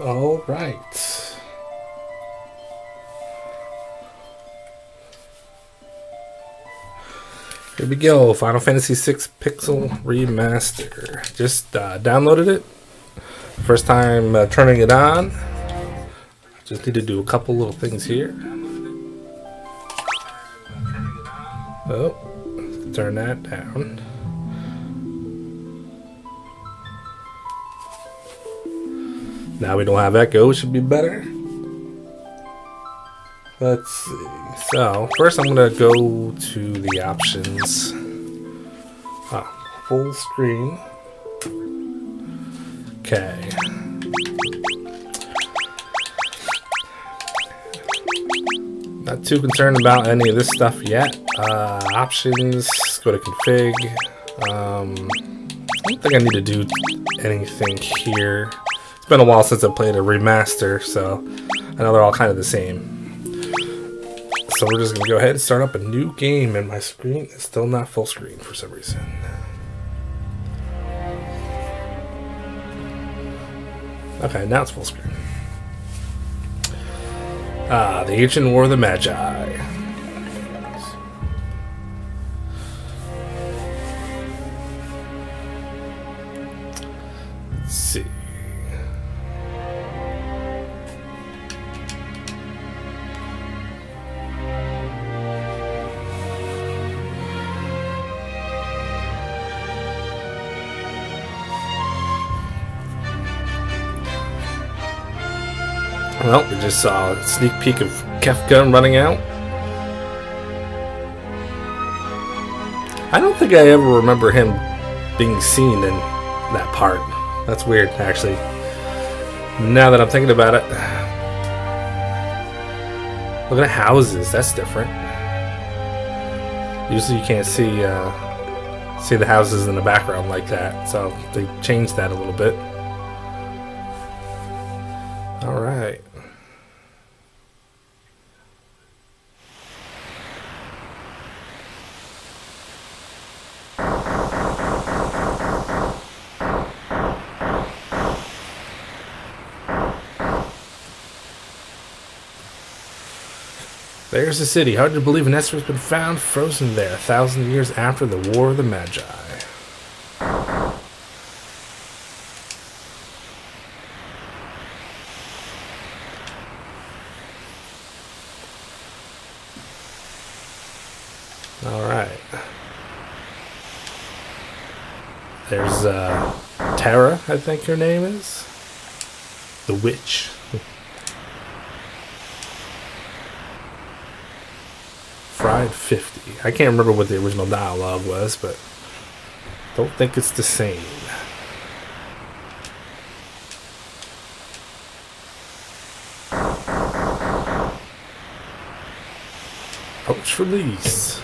All right. Here we go. Final Fantasy VI Pixel Remaster. Just downloaded it. First time turning it on. Just need to do a couple little things here. Oh, turn that down. Now we don't have echo. Should be better. Let's see. So first I'm gonna go to the options. Full screen. Okay. Not too concerned about any of this stuff yet. Options. Go to config. I don't think I need to do anything here. It's been a while since I played a remaster, so I know they're all kind of the same. So we're just going to go ahead and start up a new game, and my screen is still not full screen for some reason. Okay, now it's full screen. The Ancient War of the Magi. Let's see. Well, we just saw a sneak peek of Kefka running out. I don't think I ever remember him being seen in that part. That's weird, actually. Now that I'm thinking about it. Look at the houses. That's different. Usually you can't see the houses in the background like that. So they changed that a little bit. All right. There's the city. Hard to believe an Esther's been found frozen there 1,000 years after the War of the Magi. Alright. There's Tara, I think her name is. The witch. Fried 50. I can't remember what the original dialogue was, but don't think it's the same. Ouch release.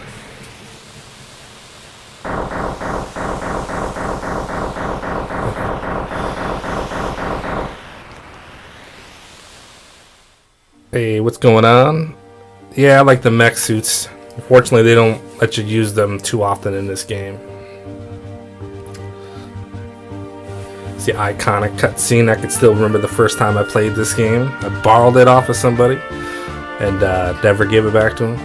Hey, what's going on? Yeah, I like the mech suits. Unfortunately, they don't let you use them too often in this game. It's the iconic cutscene. I can still remember the first time I played this game. I borrowed it off of somebody and never gave it back to him.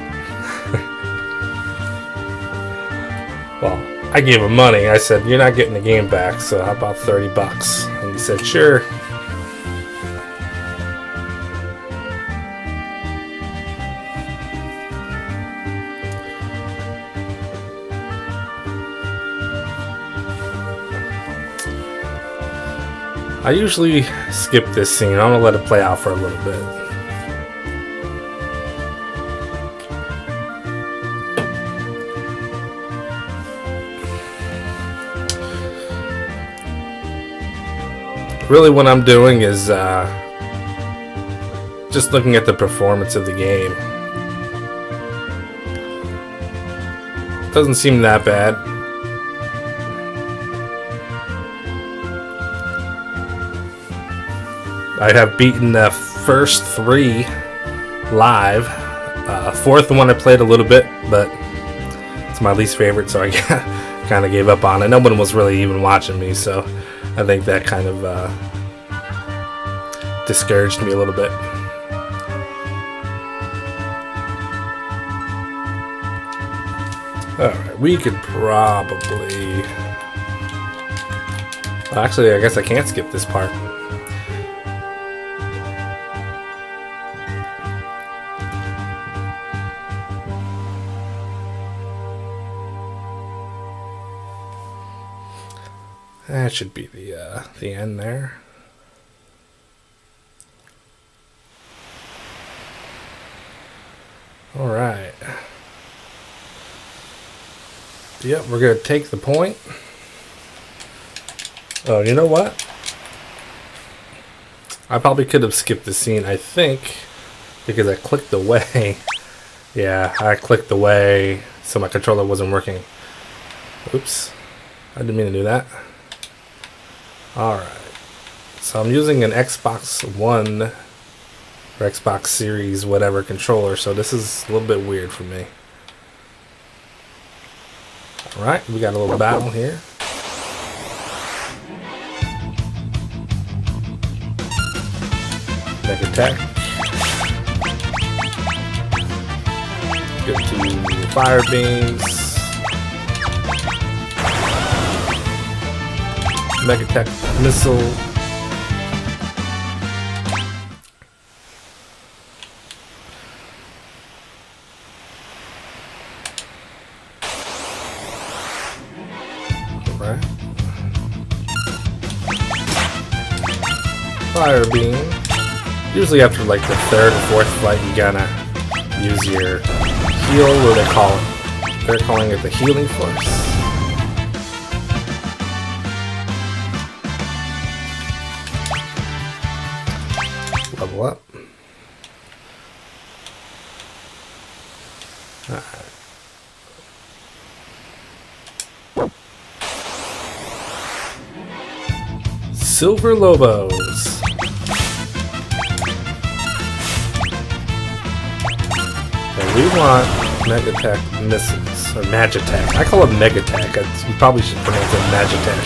Well, I gave him money. I said, "You're not getting the game back, so how about $30?" And he said, "Sure." I usually skip this scene. I'm gonna let it play out for a little bit. Really what I'm doing is just looking at the performance of the game. Doesn't seem that bad. I have beaten the first 3 live. Fourth one I played a little bit, but it's my least favorite, so I kind of gave up on it. No one was really even watching me, so I think that kind of discouraged me a little bit. Alright, we could probably... Actually, I guess I can't skip this part. That should be the end there. All right. Yep, we're gonna take the point. Oh, you know what? I probably could have skipped the scene, I think, because I clicked away. Yeah, I clicked away, so my controller wasn't working. Oops. I didn't mean to do that. Alright. So I'm using an Xbox One or Xbox Series whatever controller, so this is a little bit weird for me. Alright, we got a little battle here. Mega attack. Go to fire beams. Mega attack missile. Alright. Fire beam. Usually after like the third or fourth fight, you gotta use your heal, what do they call it? They're calling it the healing force. Level up. Alright. Silver Lobos. And we want Megatech missiles, or Magitech. I call it Megatech. You probably should pronounce it Magitech.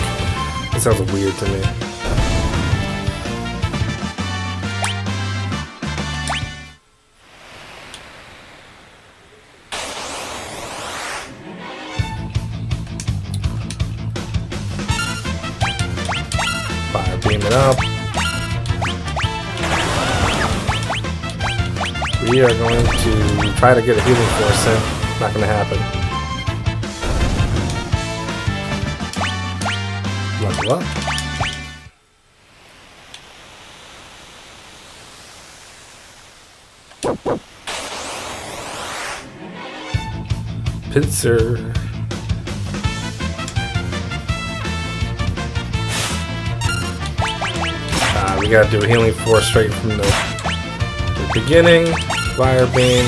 That sounds weird to me. Fire beam it up. We are going to try to get a healing force in. Not going to happen. Level up. Pincer. We gotta do a healing force straight from the beginning. Fire beam.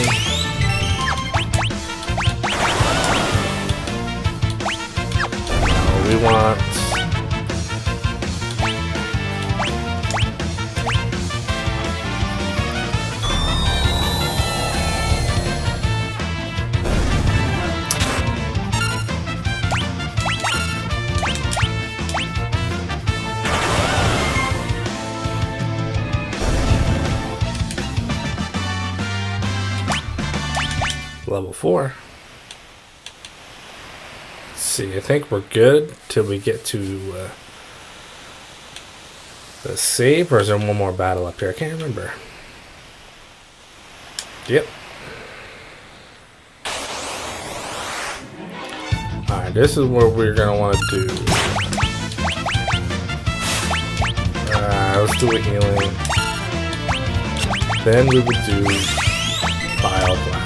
We want level 4. Let's see, I think we're good till we get to the save, or is there one more battle up here? I can't remember. Yep. Alright, this is what we're gonna want to do. Let's do a healing. Then we would do Bile Blast.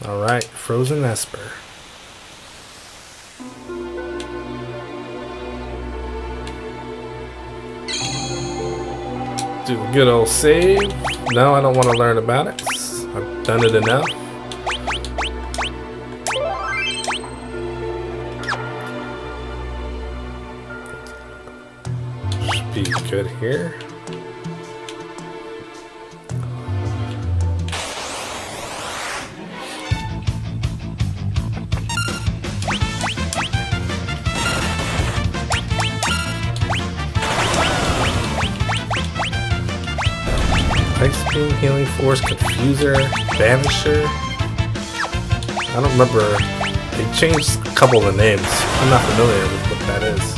Alright, Frozen Esper. Do a good old save. No, I don't want to learn about it. I've done it enough. be good here. Ice Beam, Healing Force, Confuser, Banisher. I don't remember. They changed a couple of the names. I'm not familiar with what that is.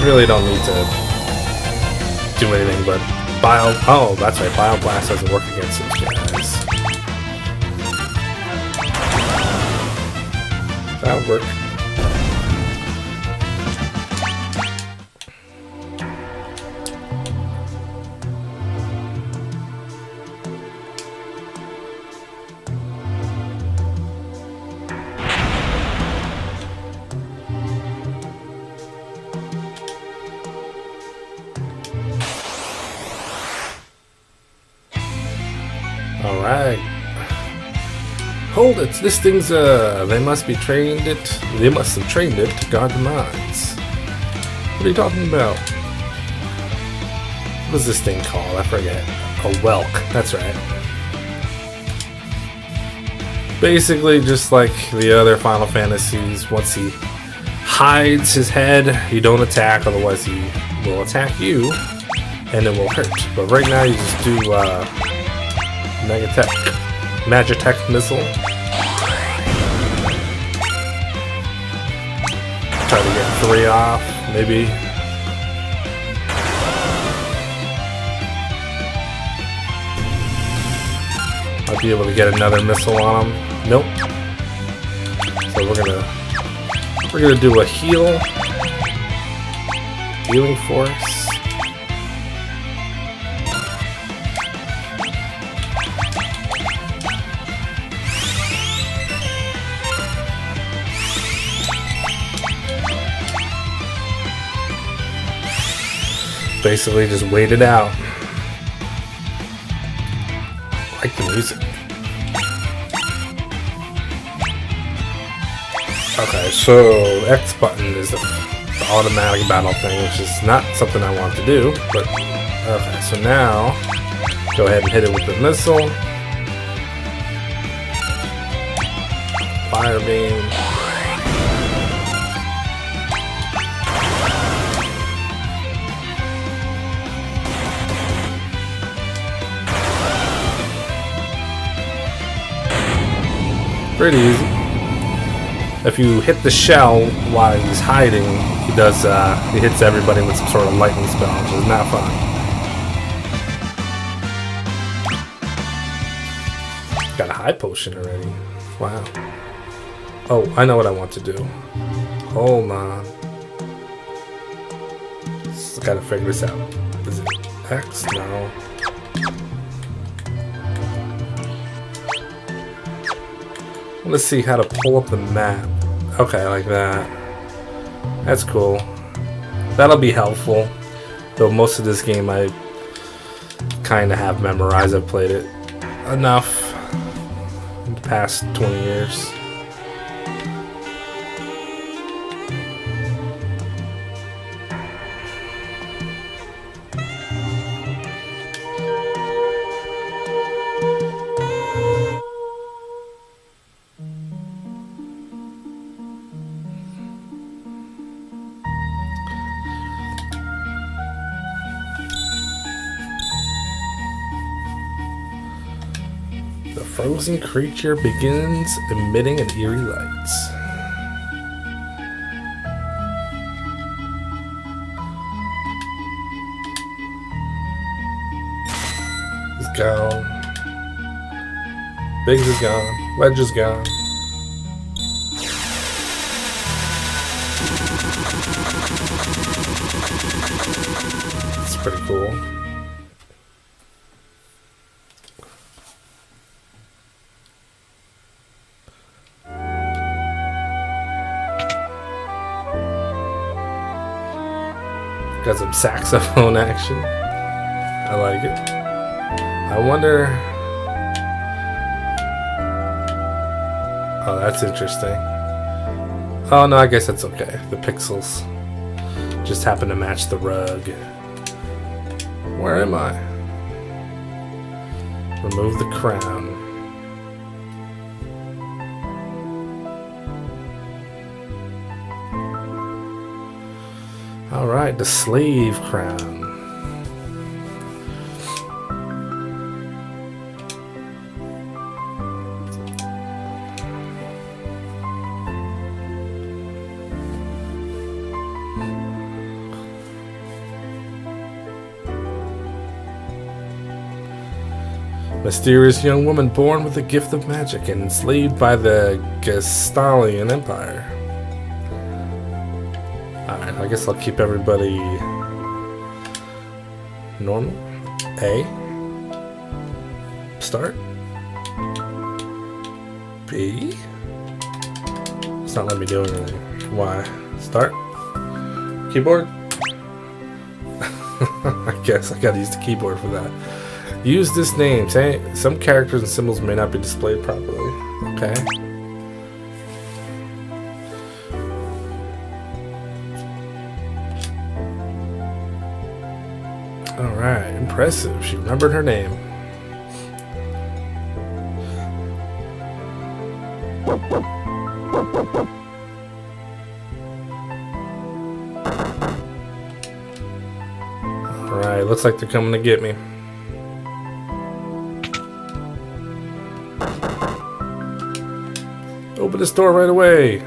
Really don't need to do anything but Bio. Oh, that's right. Bio Blast doesn't work against those guys. That would work. Alright. Hold it, this thing's they must have trained it to guard the mines. What are you talking about? What is this thing called? I forget. A whelk, that's right. Basically just like the other Final Fantasies, once he hides his head, you don't attack, otherwise he will attack you and it will hurt. But right now you just do Magitech missile. Try to get 3 off, maybe. I'll be able to get another missile on him. Nope. So we're gonna do a healing force. Basically just wait it out. I like the music. Okay, so X button is the automatic battle thing, which is not something I want to do, but okay, so now go ahead and hit it with the missile. Fire beam. Pretty easy. If you hit the shell while he's hiding, he hits everybody with some sort of lightning spell, which is not fun. Got a high potion already. Wow. Oh, I know what I want to do. Hold on. Just gotta figure this out. Is it X? No. Let's see how to pull up the map. Okay, like that. That's cool. That'll be helpful. Though most of this game I kind of have memorized. I've played it enough in the past 20 years. The frozen creature begins emitting an eerie lights. He's gone. Biggs is gone. Wedge is gone. It's pretty cool. Got some saxophone action. I like it. I wonder... Oh, that's interesting. Oh no, I guess that's okay. The pixels Just happened to match the rug. Where am I? Remove the crown. Alright, the slave crown. Mysterious young woman born with the gift of magic and enslaved by the Gestalian Empire. Alright, I guess I'll keep everybody normal. A. Start. B. It's not letting me do anything. Y. Start. Keyboard. I guess I gotta use the keyboard for that. Use this name. Some characters and symbols may not be displayed properly. Okay. Alright, impressive. She remembered her name. Alright, looks like they're coming to get me. Open this door right away.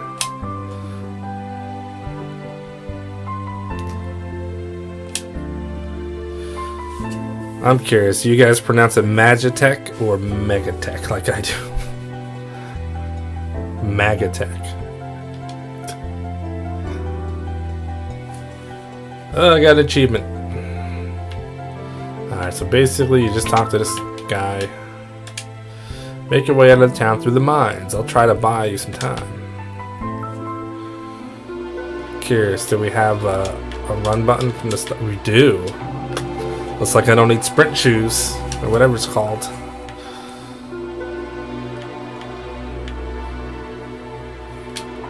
I'm curious, do you guys pronounce it Magitech or Megatech like I do? Magatech. Oh, I got an achievement. Alright, so basically you just talk to this guy. Make your way out of the town through the mines. I'll try to buy you some time. Curious, do we have a run button from the start? We do. Looks like I don't need sprint shoes, or whatever it's called.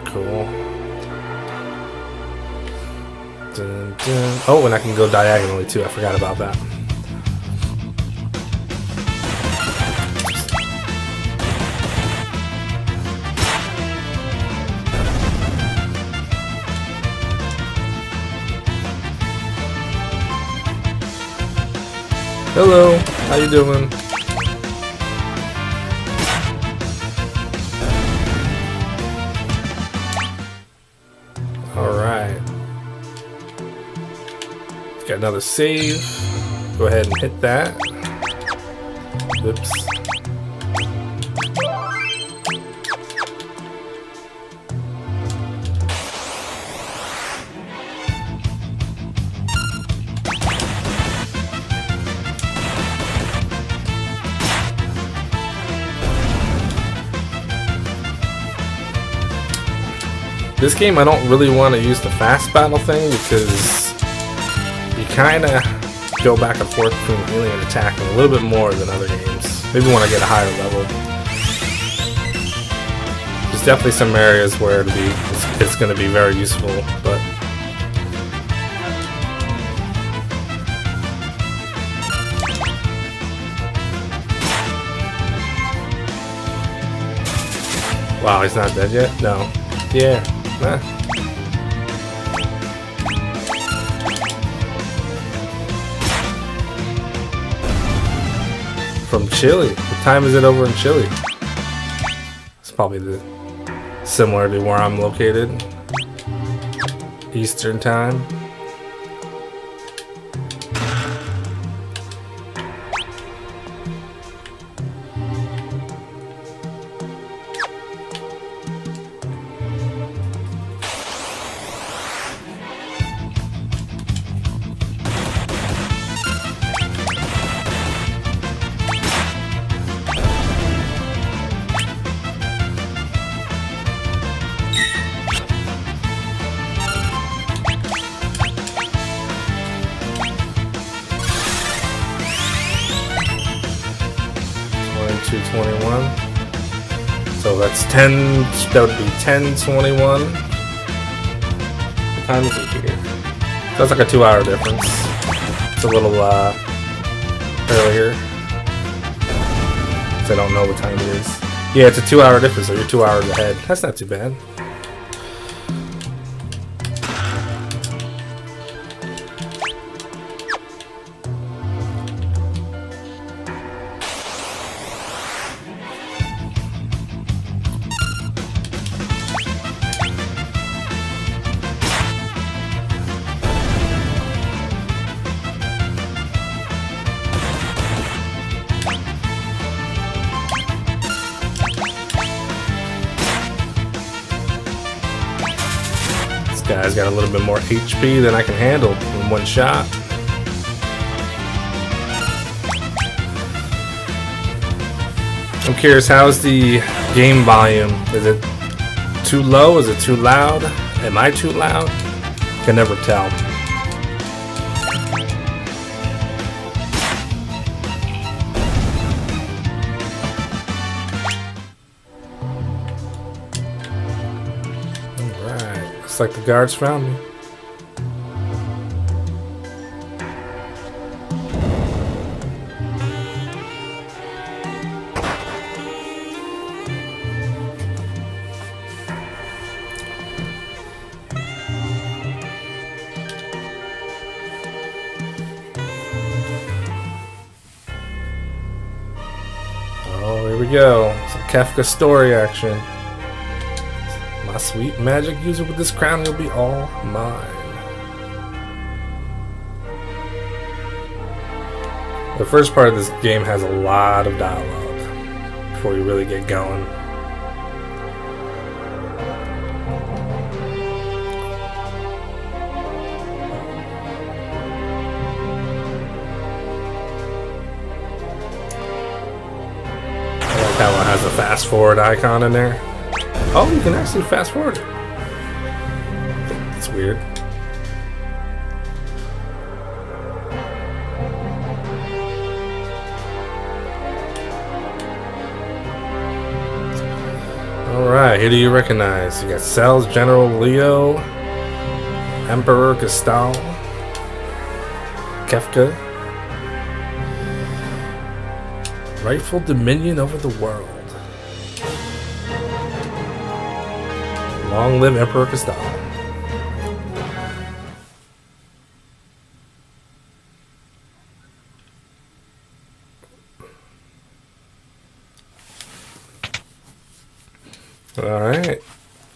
Cool. Dun, dun. Oh, and I can go diagonally too. I forgot about that. Hello, how you doing? Alright. Got another save. Go ahead and hit that. Oops. This game, I don't really want to use the fast battle thing because you kind of go back and forth between healing and attacking a little bit more than other games. Maybe when I get a higher level. There's definitely some areas where it's going to be very useful, but wow, he's not dead yet? No. Yeah. Nah. From Chile. What time is it over in Chile? It's probably similar to where I'm located. Eastern time. So that's 10, that would be 10:21. What time is it here? That's like a 2-hour difference. It's a little earlier. So I don't know what time it is. Yeah, it's a 2-hour difference, so you're 2 hours ahead. That's not too bad. Guy's got a little bit more HP than I can handle in one shot. I'm curious, how's the game volume? Is it too low? Is it too loud? Am I too loud? Can never tell. Looks like the guards found me. Oh, here we go. Some Kafka story action. My sweet magic user with this crown will be all mine. The first part of this game has a lot of dialogue before you really get going. I like how it has a fast forward icon in there. Oh, you can actually fast forward it. That's weird. Alright, who do you recognize? You got Cells, General Leo, Emperor Gestal, Kefka. Rightful dominion over the world. Long live Emperor Gestal. Alright.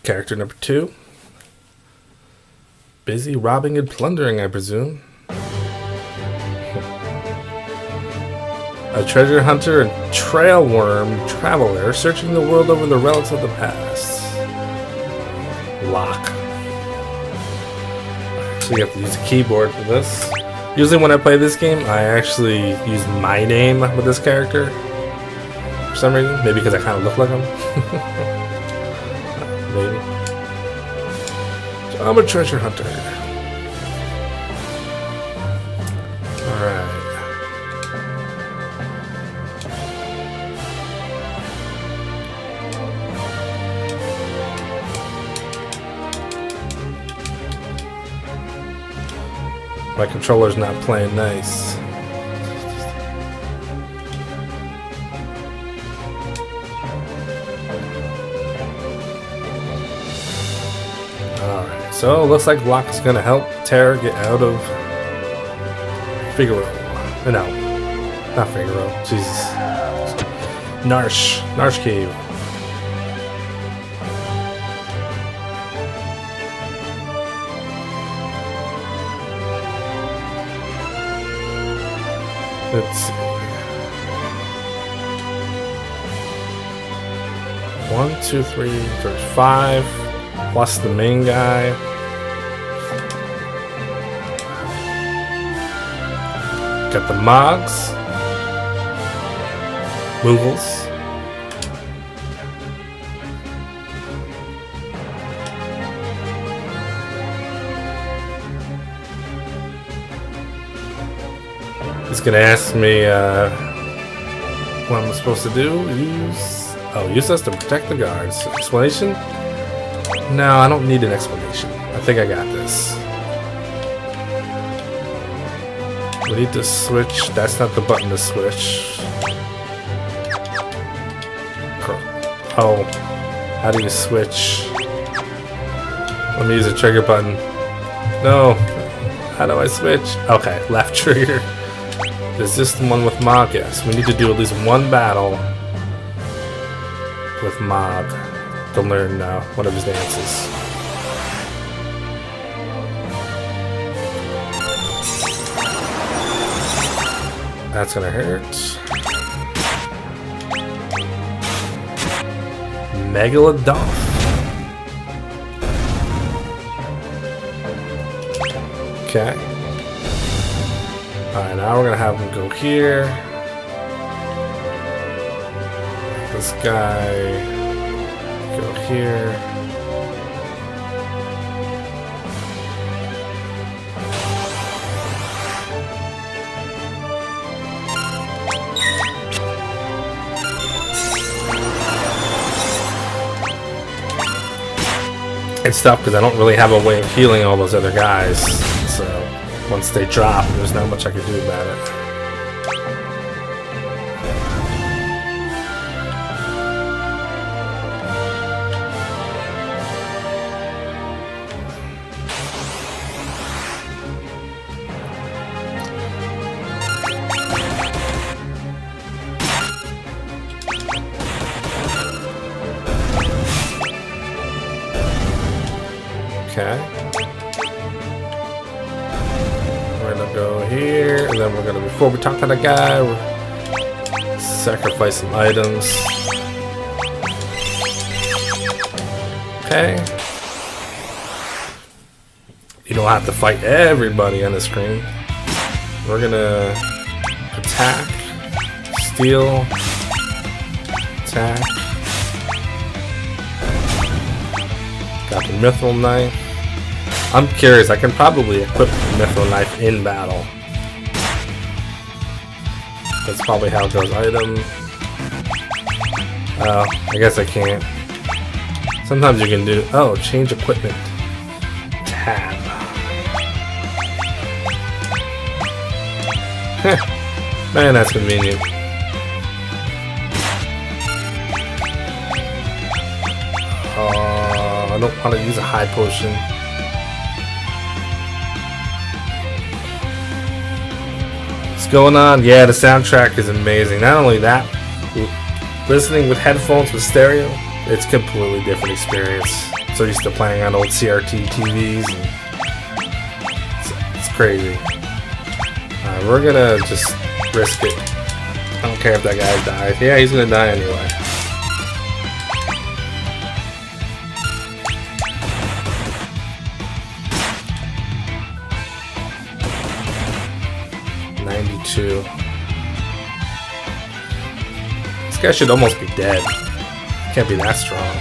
Character number 2. Busy robbing and plundering, I presume. A treasure hunter and trail worm traveler searching the world over the relics of the past. Lock. So you have to use a keyboard for this. Usually when I play this game, I actually use my name with this character. For some reason. Maybe because I kind of look like him. Maybe. So I'm a treasure hunter. Alright. My controller's not playing nice. Alright, so it looks like Locke's gonna help Tara get out of Figaro. No, not Figaro. Jesus. Narsh Cave. Let's see. 1, 2, 3, there's 5 plus the main guy. Got the Mogs, Moogles, He's gonna ask me what I'm supposed to do. Use us to protect the guards. Explanation? No, I don't need an explanation. I think I got this. We need to switch. That's not the button to switch. Oh, how do you switch? Let me use the trigger button. No, how do I switch? Okay, left trigger. Is this the one with Mog? Yes, we need to do at least one battle with Mog to learn one of his dances. That's gonna hurt. Megalodon. Okay. Alright, now we're gonna have him go here. This guy go here. It's tough because I don't really have a way of healing all those other guys. So once they drop, there's not much I can do about it. Okay. We're gonna go here, and then we're gonna, before we talk to the guy, we're sacrifice some items. Okay. You don't have to fight everybody on the screen. We're gonna attack, steal, attack. Got the mithril knife. I'm curious, I can probably equip the mithril knife in battle. That's probably how it goes. Item. Oh, I guess I can't. Sometimes you can do, oh, change equipment. Tab. Man, that's convenient. I don't want to use a high potion. What's going on? Yeah, the soundtrack is amazing. Not only that, listening with headphones with stereo, it's a completely different experience. So used to playing on old CRT TVs. And it's crazy. Alright, we're gonna just risk it. I don't care if that guy dies. Yeah, he's gonna die anyway. This guy should almost be dead. Can't be that strong.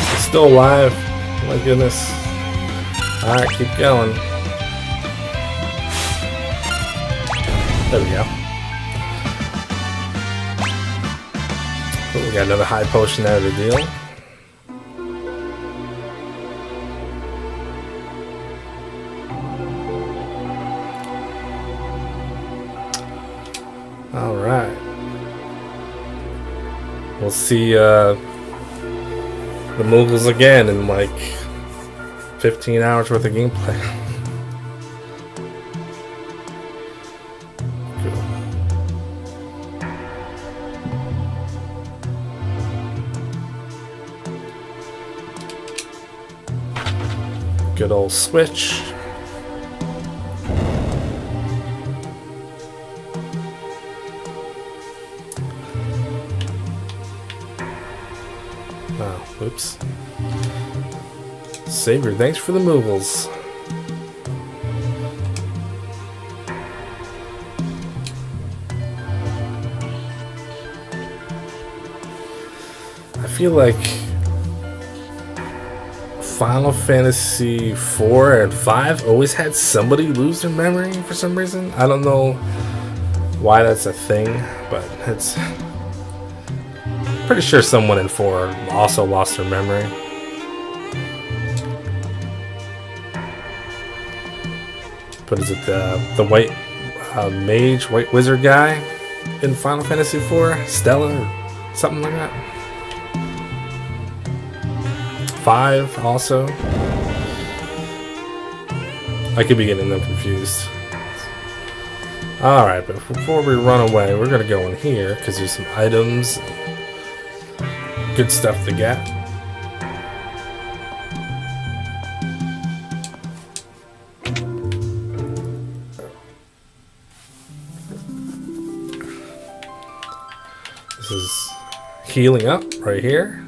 He's still alive. Oh my goodness. Alright, keep going. There we go. Oh, we got another high potion out of the deal. All right. We'll see the Mughals again in like 15 hours worth of gameplay. Good old switch. Oh, oops. Savior, thanks for the movables. I feel like Final Fantasy 4 and 5 always had somebody lose their memory for some reason. I don't know why that's a thing, but it's pretty sure someone in 4 also lost their memory. But is it the white mage, white wizard guy in Final Fantasy 4? Stella or something like that? 5 also. I could be getting them confused. Alright, but before we run away, we're gonna go in here because there's some items, good stuff to get. This is healing up right here.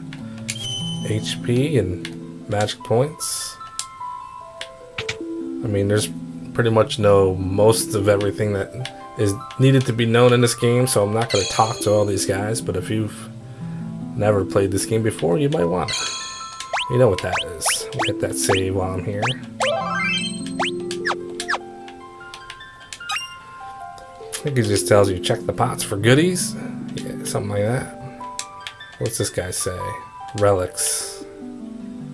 HP and magic points. I mean, there's pretty much know most of everything that is needed to be known in this game, so I'm not going to talk to all these guys, but if you've never played this game before, you might want to. You know what that is. I'll hit that save while I'm here. I think it just tells you check the pots for goodies. Yeah, something like that. What's this guy say? Relics.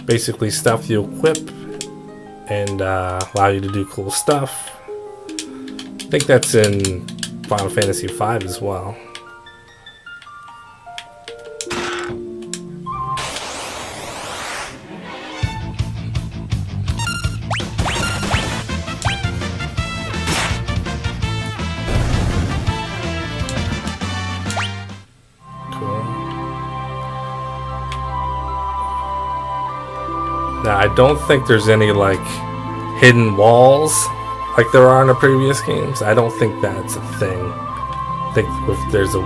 Basically stuff you equip and allow you to do cool stuff. I think that's in Final Fantasy V as well. Now, I don't think there's any like hidden walls like there are in the previous games. I don't think that's a thing. I think if there's a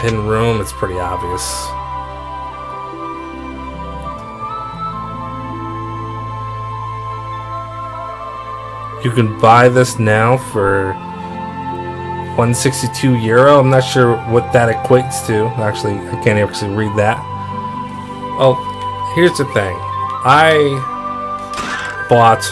hidden room, it's pretty obvious. You can buy this now for €162. I'm not sure what that equates to. Actually, I can't actually read that. Oh, here's the thing. I bought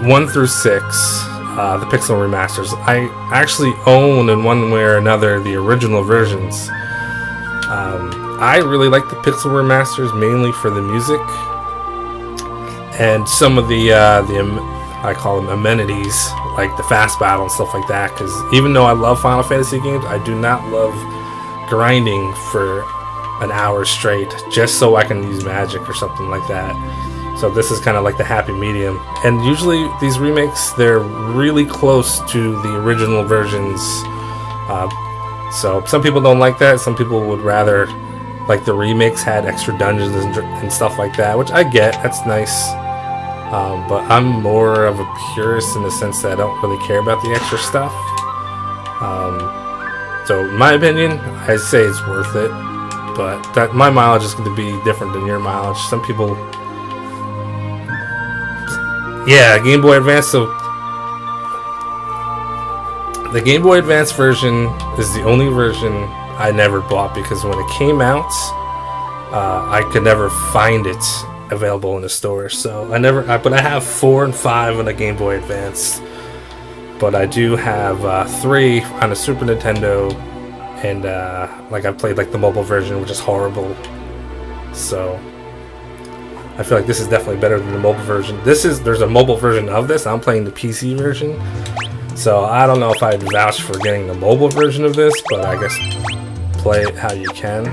1 through 6, the Pixel Remasters. I actually own in one way or another the original versions. I really like the Pixel Remasters mainly for the music and some of the I call them amenities, like the fast battle and stuff like that. Because even though I love Final Fantasy games, I do not love grinding for an hour straight just so I can use magic or something like that. So this is kind of like the happy medium. And usually these remakes, they're really close to the original versions. So some people don't like that. Some people would rather like the remakes had extra dungeons and stuff like that, which I get. That's nice. But I'm more of a purist in the sense that I don't really care about the extra stuff. So in my opinion, I say it's worth it. But that my mileage is going to be different than your mileage. Some people... Yeah, Game Boy Advance. So the Game Boy Advance version is the only version I never bought because when it came out, I could never find it available in the store. So but I have 4 and 5 on the Game Boy Advance. But I do have 3 on the Super Nintendo, and like I played like the mobile version, which is horrible. So I feel like this is definitely better than the mobile version. There's a mobile version of this. I'm playing the PC version. So I don't know if I'd vouch for getting the mobile version of this, but I guess play it how you can.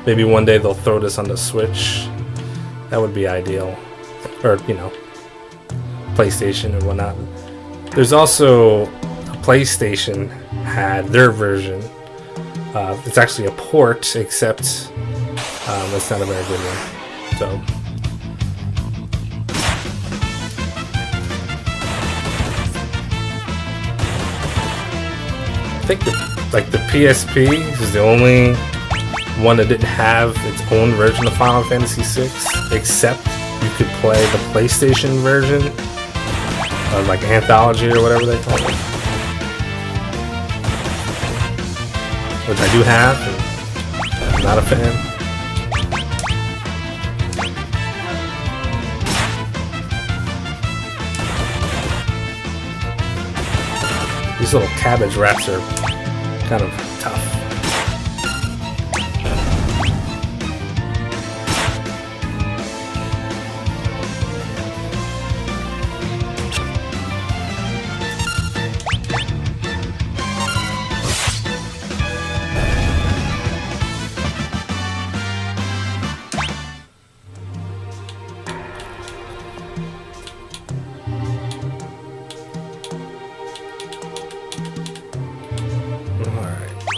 Maybe one day they'll throw this on the Switch. That would be ideal. Or, you know, PlayStation and whatnot. There's also PlayStation had their version. It's actually a port, except it's not a very good one. So I think the PSP is the only one that didn't have its own version of Final Fantasy VI, except you could play the PlayStation version, like Anthology or whatever they call it, which I do have, and I'm not a fan. These little cabbage wraps are kind of tough.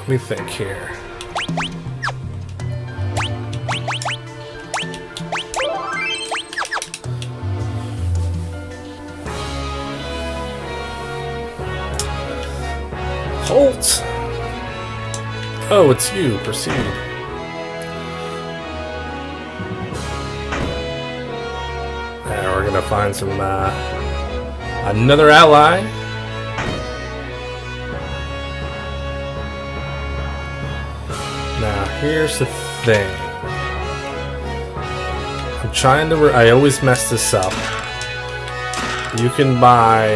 Let me think here. Halt! Oh, it's you. Proceed. Yeah, we're gonna find some another ally. Now, here's the thing. I'm trying to... I always mess this up. You can buy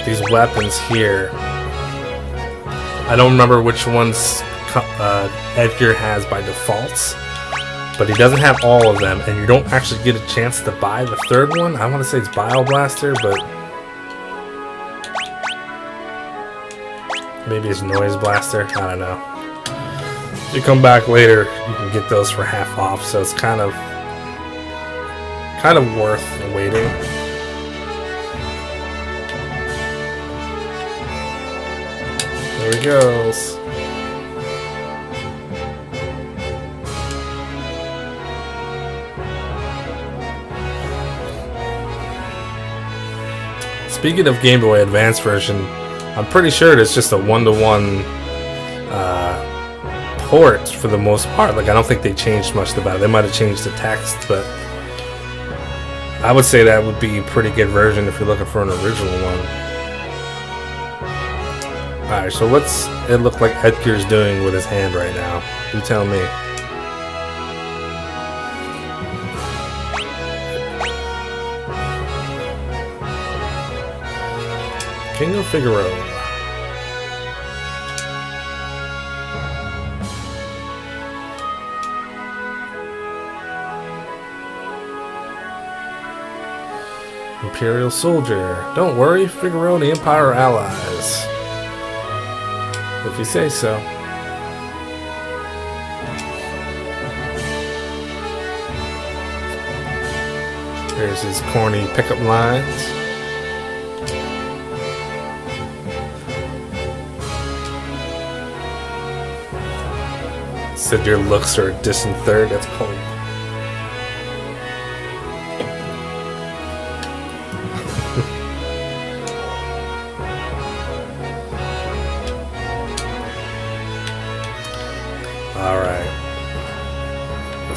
these weapons here. I don't remember which ones Edgar has by default, but he doesn't have all of them, and you don't actually get a chance to buy the third one. I want to say it's Bio Blaster, but... maybe it's Noise Blaster. I don't know. If you come back later, you can get those for half off. So it's kind of worth waiting. There he goes. Speaking of Game Boy Advance version, I'm pretty sure it's just a one-to-one port for the most part. Like, I don't think they changed much about it. They might have changed the text, but I would say that would be a pretty good version if you're looking for an original one. Alright, so what's it look like Edgar's doing with his hand right now? You tell me. King of Figaro. Imperial Soldier. Don't worry, Figaro and the Empire are allies. If you say so. Here's his corny pickup lines. Said your looks are a distant third. That's cold. Alright.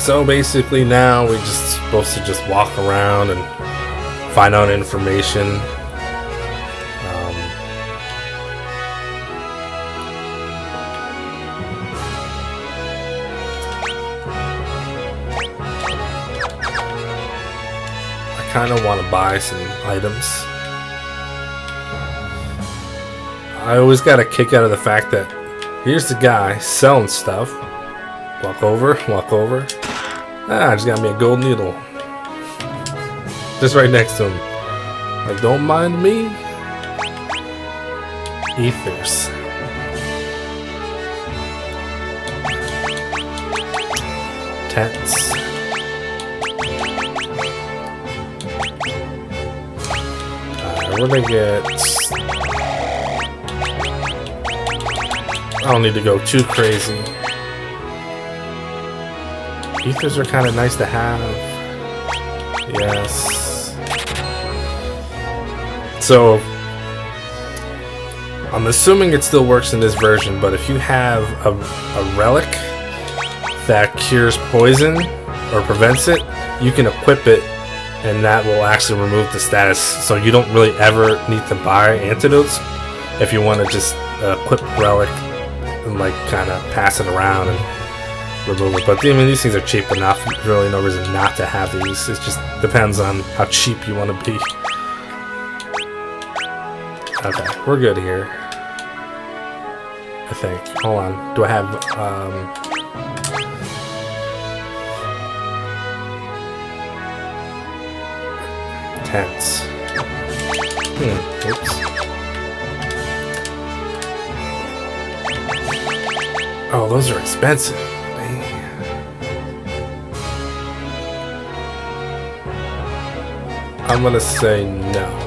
So basically now we're just supposed to just walk around and find out information. I kind of want to buy some items. I always got a kick out of the fact that here's the guy selling stuff. Walk over, walk over. Ah, I just got me a gold needle. Just right next to him. Like, don't mind me. Ethers. Tents. We're gonna get... I don't need to go too crazy. Ethers are kind of nice to have. Yes. So, I'm assuming it still works in this version, but if you have a relic that cures poison or prevents it, you can equip it, and that will actually remove the status. So you don't really ever need to buy antidotes if you want to just equip relic and like kind of pass it around and remove it. But I mean, these things are cheap enough. There's really no reason not to have these. It just depends on how cheap you want to be. Okay, we're good here. I think. Hold on. Do I have tents? Oops. Oh, those are expensive. I'm gonna say no.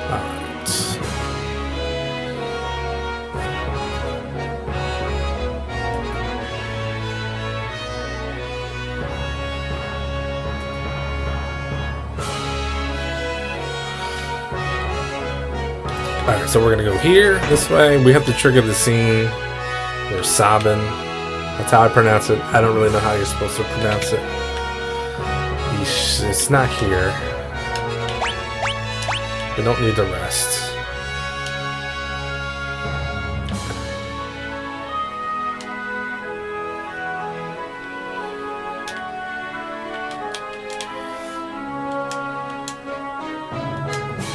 Alright. Alright, so we're gonna go here, this way. We have to trigger the scene. We're sobbing. That's how I pronounce it. I don't really know how you're supposed to pronounce it. It's not here. We don't need to rest.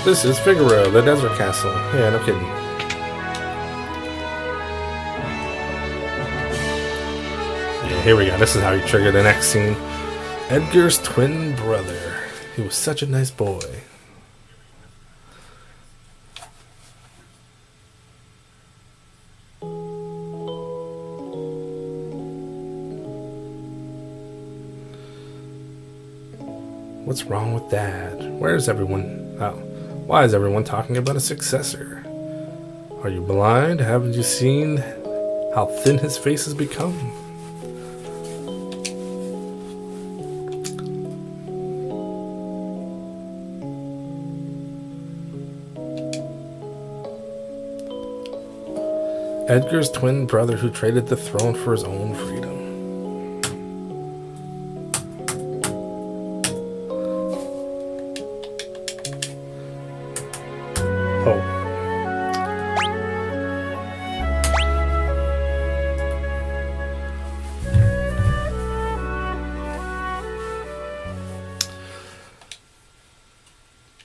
This is Figaro, the desert castle. Yeah, no kidding. Here we go. This is how you trigger the next scene. Edgar's twin brother. He was such a nice boy. What's wrong with Dad? Where's everyone? Oh, why is everyone talking about a successor? Are you blind? Haven't you seen how thin his face has become? Edgar's twin brother who traded the throne for his own freedom. Oh.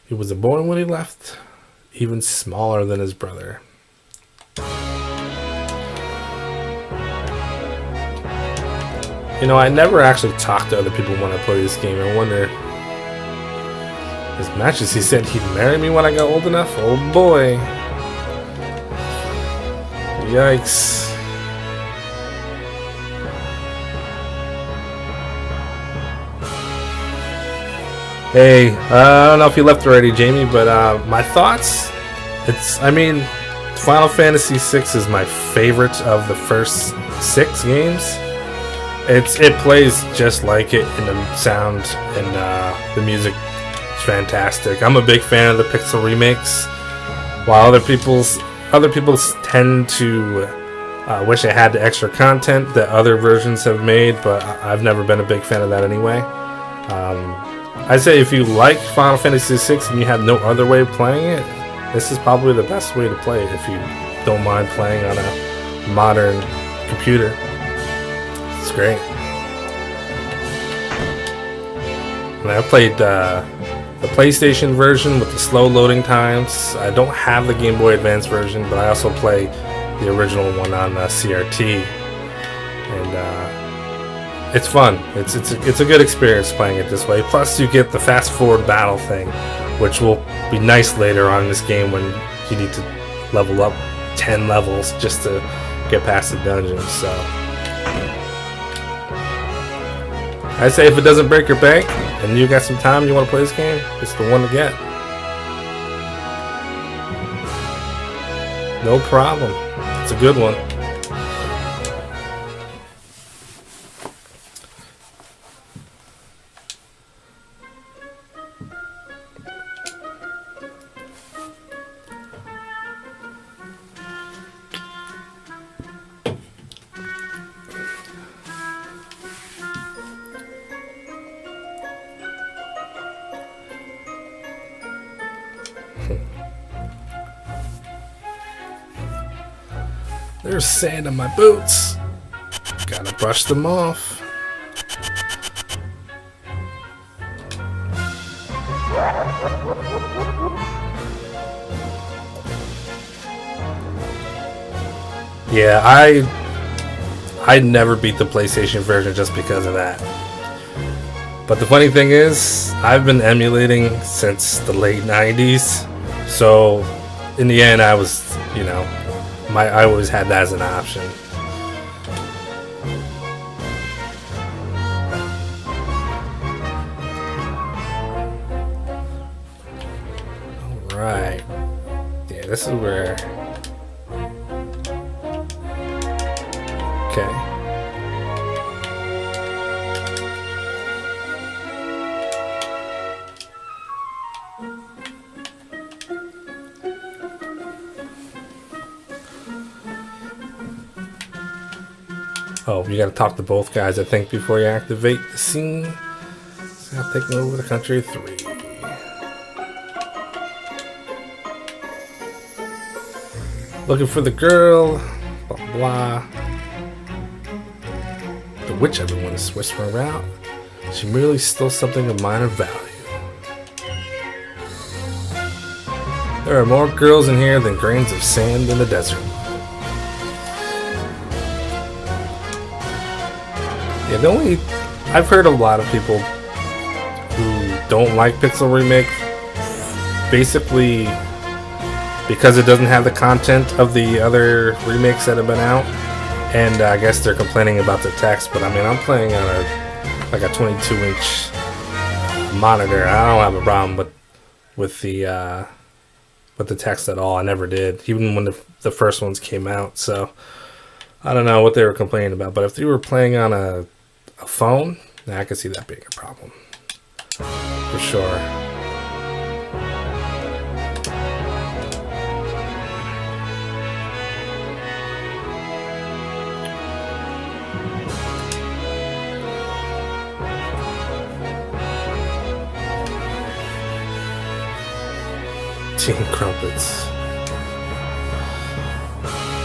He was a boy when he left, even smaller than his brother. You know, I never actually talk to other people when I play this game. I wonder... His Majesty said he'd marry me when I got old enough? Oh boy. Yikes. Hey, I don't know if you left already, Jamie, but my thoughts? Final Fantasy VI is my favorite of the first 6 games. It plays just like it in the sound, and the music is fantastic. I'm a big fan of the pixel remakes, while other people's tend to wish it had the extra content that other versions have made, but I've never been a big fan of that anyway. I say if you like Final Fantasy VI and you have no other way of playing it, this is probably the best way to play it if you don't mind playing on a modern computer. It's great. And I played the PlayStation version with the slow loading times. I don't have the Game Boy Advance version, but I also play the original one on CRT. And it's fun. It's a good experience playing it this way. Plus, you get the fast forward battle thing, which will be nice later on in this game when you need to level up 10 levels just to get past the dungeons. So I say if it doesn't break your bank and you got some time you want to play this game, it's the one to get. No problem. It's a good one. There's sand on my boots. Gotta brush them off. Yeah, I never beat the PlayStation version just because of that. But the funny thing is, I've been emulating since the late 90s. So in the end, I was, you know, I always had that as an option. Alright. Yeah, this is where... Okay. Oh, you gotta talk to both guys, I think, before you activate the scene. So I'll take over the country 3. Looking for the girl. Blah, blah, blah. The witch everyone is whispering about. She merely stole something of minor value. There are more girls in here than grains of sand in the desert. Yeah, I've heard a lot of people who don't like Pixel Remake basically because it doesn't have the content of the other remakes that have been out, and I guess they're complaining about the text. But I mean, I'm playing on a 22-inch monitor. I don't have a problem with the text at all. I never did, even when the first ones came out. So I don't know what they were complaining about. But if they were playing on a phone, I could see that being a problem for sure. Team Crumpets.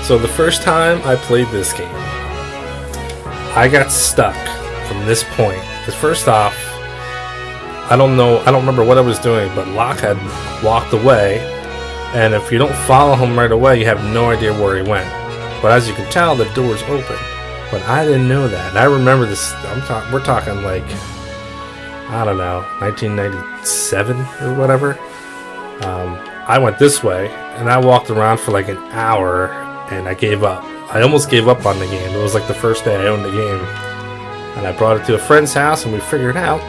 So the first time I played this game, I got stuck from this point. Because first off, I don't remember what I was doing, but Locke had walked away, and if you don't follow him right away, you have no idea where he went. But as you can tell, the door's open. But I didn't know that. And I remember this. We're talking like, I don't know, 1997 or whatever. I went this way, and I walked around for like an hour, and I gave up. I almost gave up on the game. It was like the first day I owned the game. And I brought it to a friend's house, and we figured out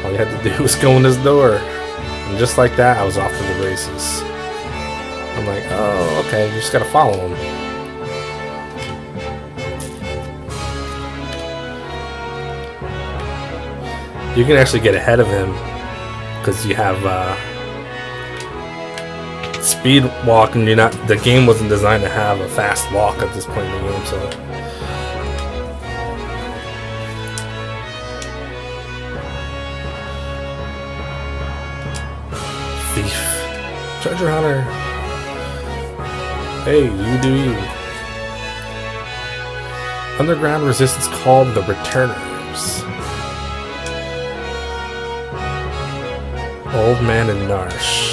all you had to do was go in this door. And just like that, I was off to the races. I'm like, oh, okay, you just gotta follow him. You can actually get ahead of him because you have speed walk, and the game wasn't designed to have a fast walk at this point in the game, so thief, treasure hunter. Hey, you do you. Underground resistance called the Returners. Old Man and Narsh.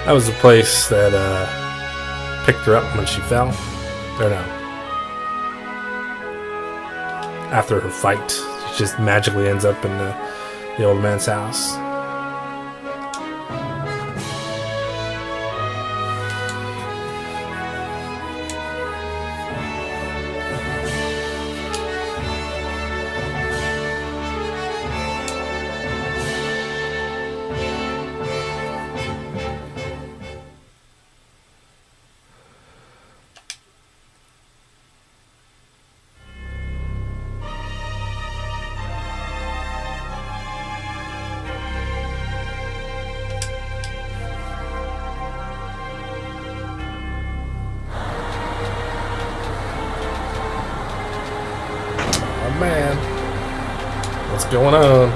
That was the place that picked her up when she fell. Or no. After her fight, she just magically ends up in the old man's house. Man, what's going on?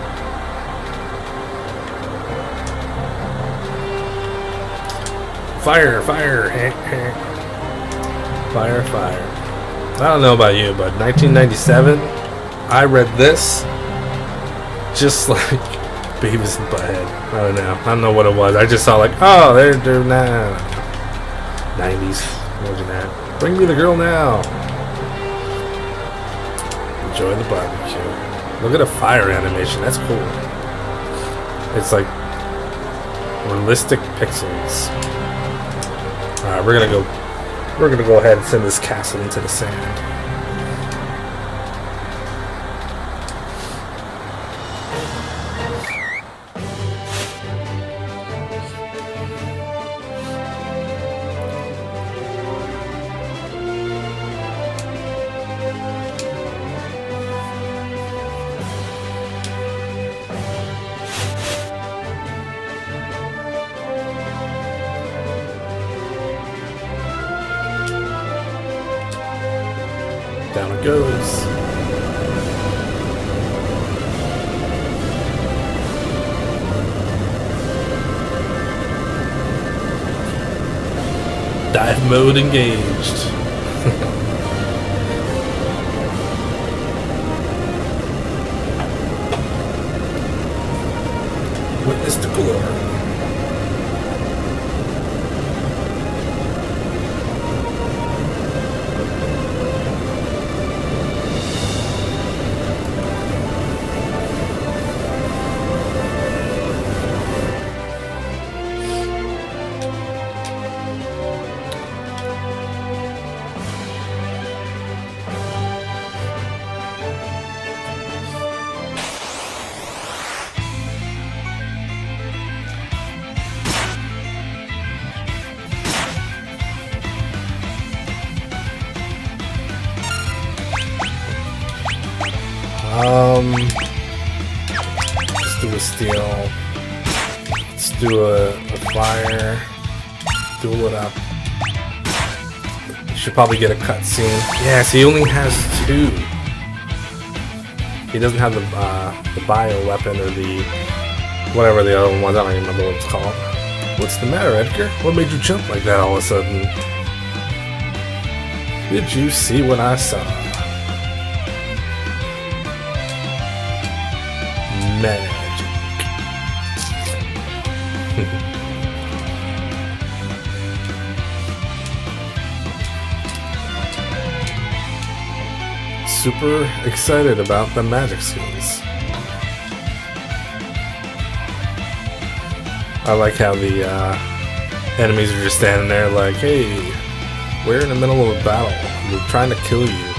Fire, fire, fire, fire. I don't know about you, but 1997, I read this just like Beavis and Butthead. I don't know. I don't know what it was. I just saw like, oh, they're doing that. 90s. Imagine that. Bring me the girl now. Enjoy the barbecue. Look at the fire animation. That's cool. It's like realistic pixels. Alright, we're gonna go ahead and send this castle into the sand. Down it goes. Dive mode engaged. Witness the glory. Let's do a steel. Let's do a fire. Duel it up. Should probably get a cutscene. Yes, he only has 2. He doesn't have the bio weapon or the whatever the other one was. I don't even remember what it's called. What's the matter, Edgar? What made you jump like that all of a sudden? Did you see what I saw? Magic. Super excited about the magic skills. I like how the enemies are just standing there like, hey, we're in the middle of a battle. We're trying to kill you.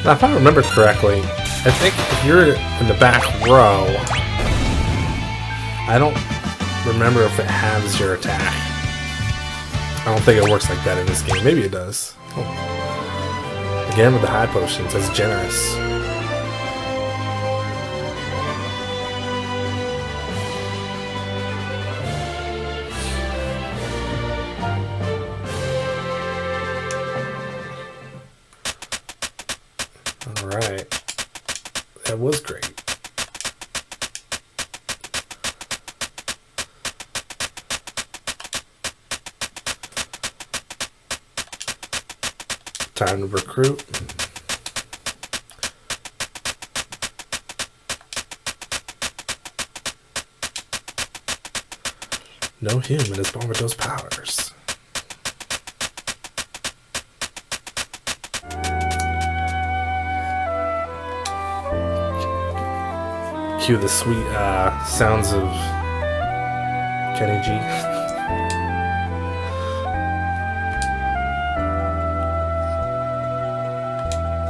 Now, if I remember correctly, I think if you're in the back row, I don't remember if it halves your attack. I don't think it works like that in this game. Maybe it does. Oh. Again with the high potions, that's generous. Alright. That was great. Time to recruit. No human is born with those powers. Cue the sweet sounds of Kenny G.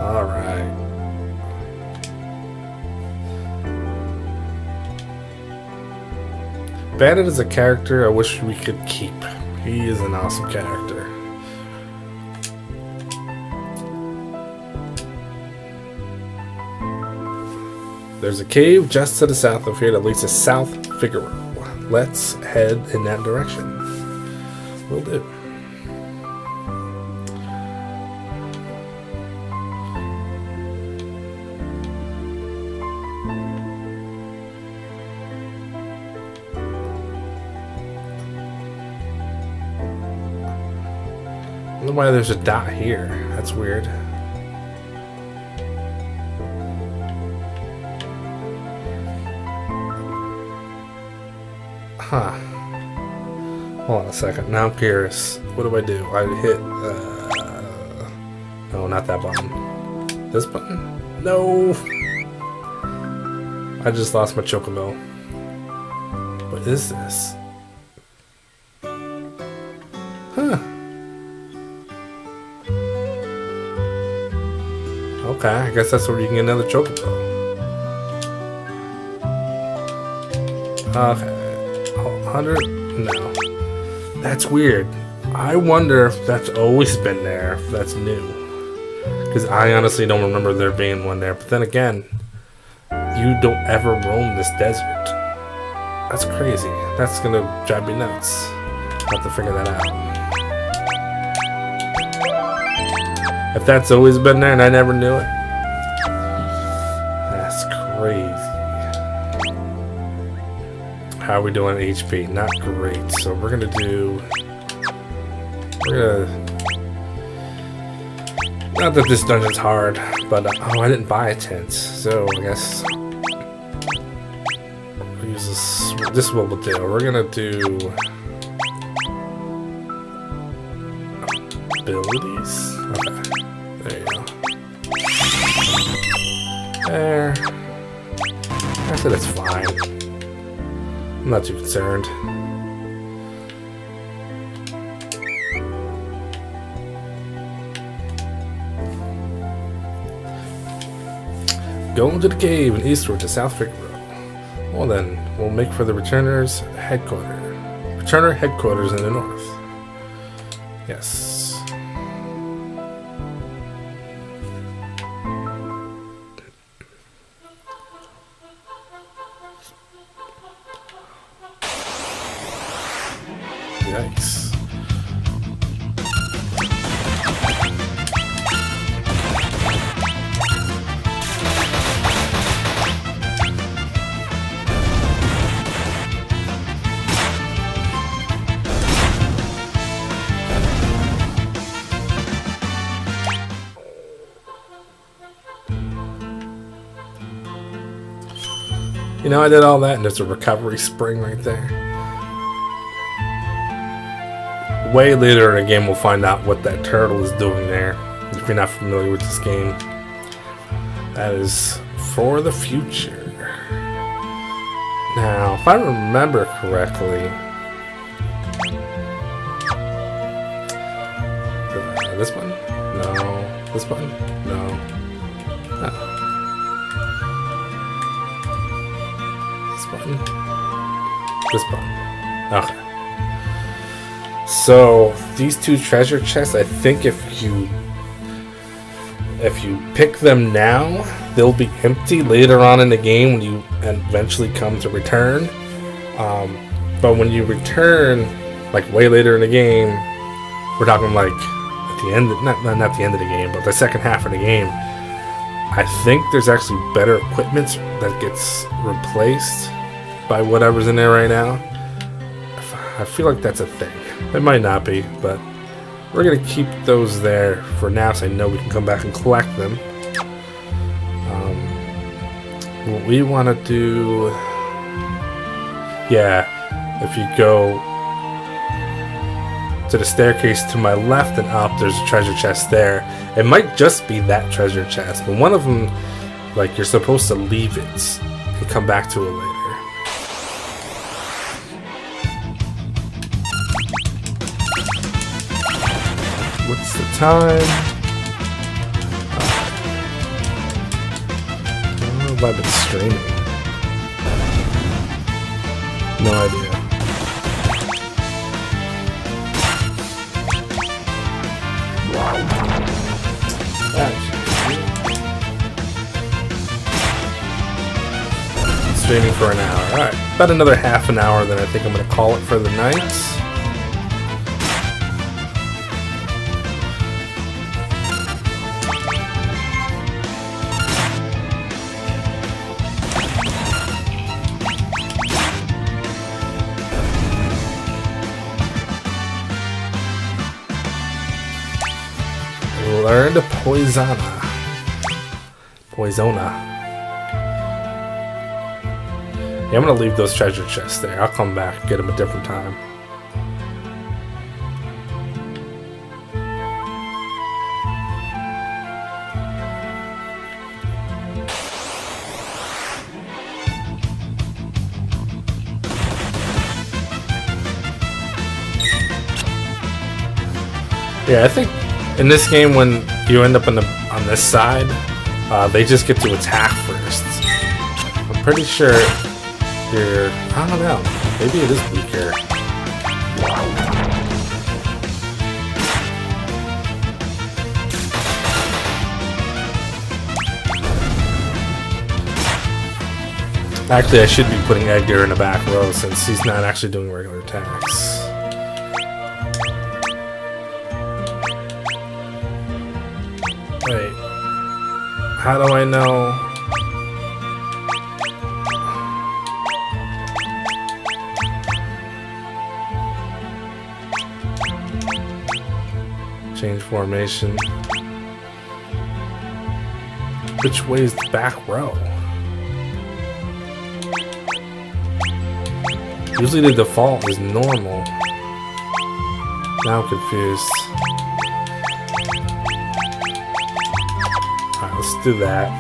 Alright. Bandit is a character I wish we could keep. He is an awesome character. There's a cave just to the south of here that leads to South Figaro. Let's head in that direction. Will do. I don't know why there's a dot here. That's weird. Huh. Hold on a second. Now I'm curious. What do? I hit... no, not that button. This button? No! I just lost my chocobo. What is this? Huh. Okay, I guess that's where you can get another chocobo. Okay. 100? No. That's weird. I wonder if that's always been there, if that's new. Because I honestly don't remember there being one there. But then again, you don't ever roam this desert. That's crazy. That's gonna drive me nuts. I'll have to figure that out. If that's always been there and I never knew it, that's crazy. How are we doing HP? Not great. So we're gonna not that this dungeon's hard, but oh, I didn't buy a tent, so I guess we'll use this. This is what we'll do. We're gonna do abilities. Okay, there you go. There. I said it's fine. I'm not too concerned. Going to the cave and eastward to South Figaro. Well then, we'll make for the Returner headquarters in the north. Yes. Yikes. You know, I did all that and there's a recovery spring right there. Way later in the game we'll find out what that turtle is doing there. If you're not familiar with this game. That is for the future. Now, if I remember correctly... this button? No. This button? No. No. Button. This button. Okay. So these two treasure chests, I think if you pick them now, they'll be empty later on in the game when you eventually come to return. But when you return, like way later in the game, we're talking like at the end, not the end of the game, but the second half of the game. I think there's actually better equipment that gets replaced by whatever's in there right now. I feel like that's a thing. It might not be, but we're going to keep those there for now so I know we can come back and collect them. What we want to do... Yeah, if you go to the staircase to my left and up, there's a treasure chest there. It might just be that treasure chest, but one of them, like, you're supposed to leave it and come back to it later. What's the time? I don't know if I've been streaming. No idea. streaming for an hour. Alright, about another half an hour, then I think I'm going to call it for the night. Learn to Poisona. Yeah, I'm gonna leave those treasure chests there. I'll come back, get them a different time. Yeah, I think in this game, when you end up on this side, they just get to attack first. I'm pretty sure you're... I don't know. Maybe it is weaker. Actually, I should be putting Edgar in the back row since he's not actually doing regular attacks. Wait, how do I know? Change formation. Which way is the back row? Usually the default is normal. Now I'm confused. Let's do that.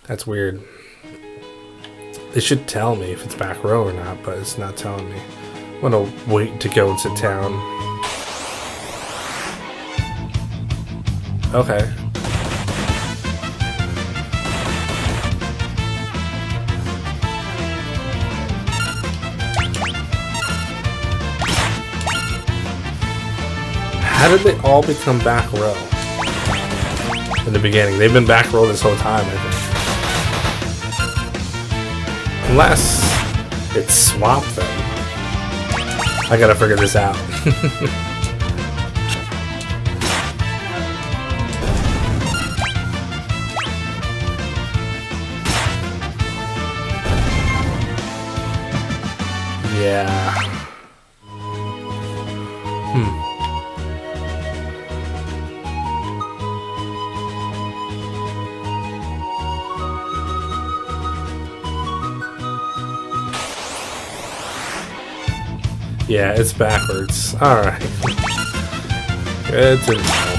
That's weird. They should tell me if it's back row or not, but it's not telling me. I'm gonna wait to go into town. Okay. How did they all become back row? In the beginning. They've been back row this whole time, I think. Unless it swapped them. I gotta figure this out. Yeah. Yeah, it's backwards. Alright. Good to know.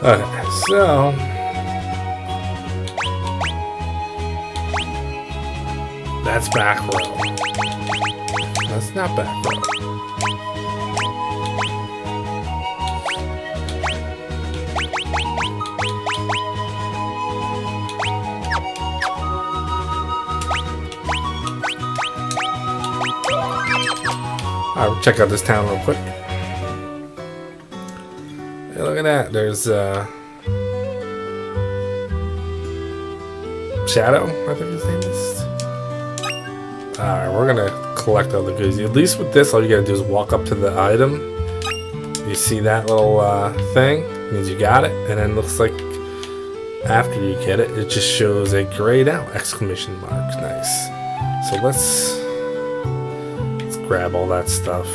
Okay, so that's back row. That's not back row. Alright, we'll check out this town real quick. Hey, look at that. There's Shadow, I think his name is. Alright, we're gonna collect all the goodies. At least with this, all you gotta do is walk up to the item. You see that little thing? It means you got it. And then it looks like after you get it, it just shows a grayed out exclamation mark. Nice. So let's grab all that stuff.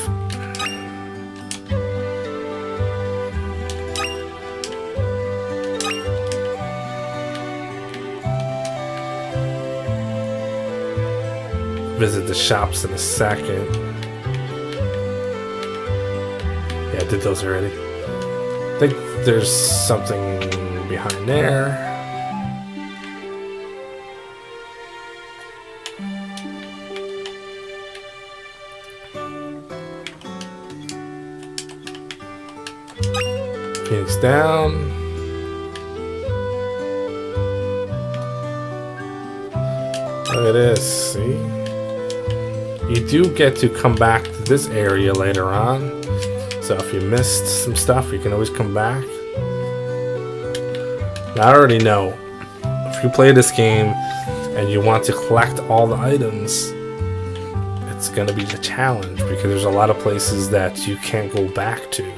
Visit the shops in a second. Yeah, I did those already. I think there's something behind there. Phoenix down. There it is, see? You do get to come back to this area later on. So if you missed some stuff, you can always come back. Now, I already know, if you play this game and you want to collect all the items, it's going to be a challenge because there's a lot of places that you can't go back to.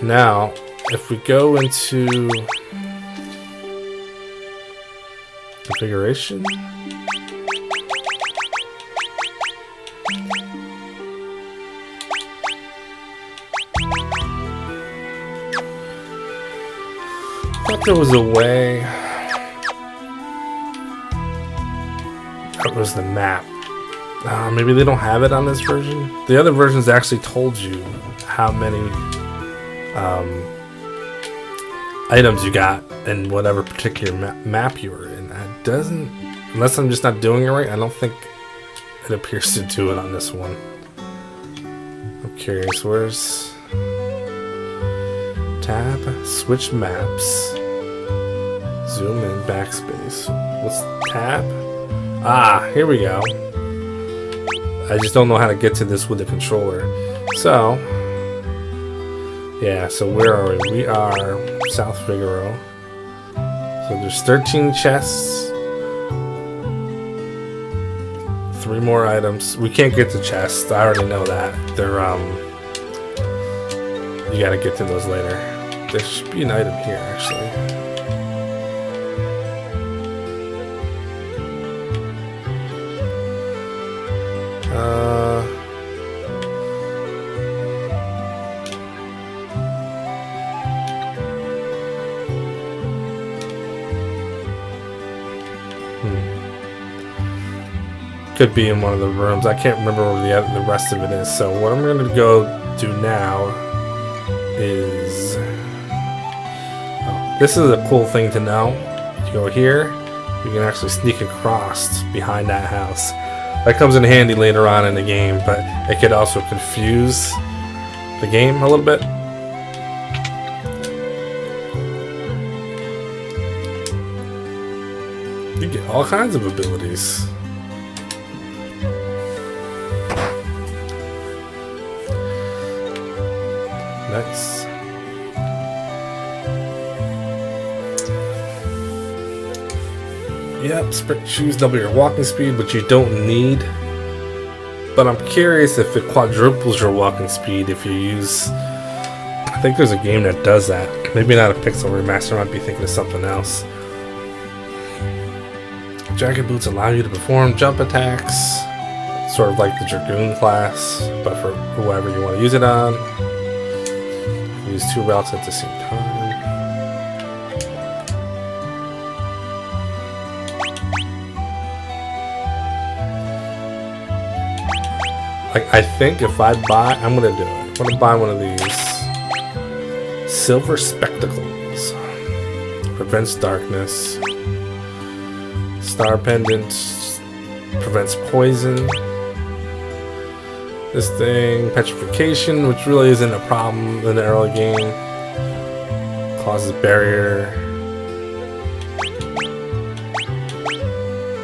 Now, if we go into configuration, I thought there was a way. That was the map. Maybe they don't have it on this version. The other versions actually told you how many items you got in whatever particular map you were in. That doesn't, unless I'm just not doing it right, I don't think it appears to do it on this one. I'm curious, where's tab, switch maps, zoom in, backspace. What's tab? Ah, here we go. I just don't know how to get to this with the controller. So, yeah, so where are we? We are South Figaro. So there's 13 chests. 3 more items. We can't get to chests. I already know that. They're, you gotta get to those later. There should be an item here, actually. Could be in one of the rooms. I can't remember where the rest of it is. So what I'm going to go do now is... Oh, this is a cool thing to know. You go here, you can actually sneak across behind that house. That comes in handy later on in the game, but it could also confuse the game a little bit. You get all kinds of abilities. Nice. Yep, sprint shoes double your walking speed, which you don't need. But I'm curious if it quadruples your walking speed if you use... I think there's a game that does that. Maybe not a Pixel Remaster, I might be thinking of something else. Jagged boots allow you to perform jump attacks. Sort of like the Dragoon class, but for whoever you want to use it on. Use 2 routes at the same time. Like, I think if I buy, I'm gonna do it. I'm gonna buy one of these silver spectacles. Prevents darkness. Star pendant prevents poison. This thing, petrification, which really isn't a problem in the early game. Causes barrier.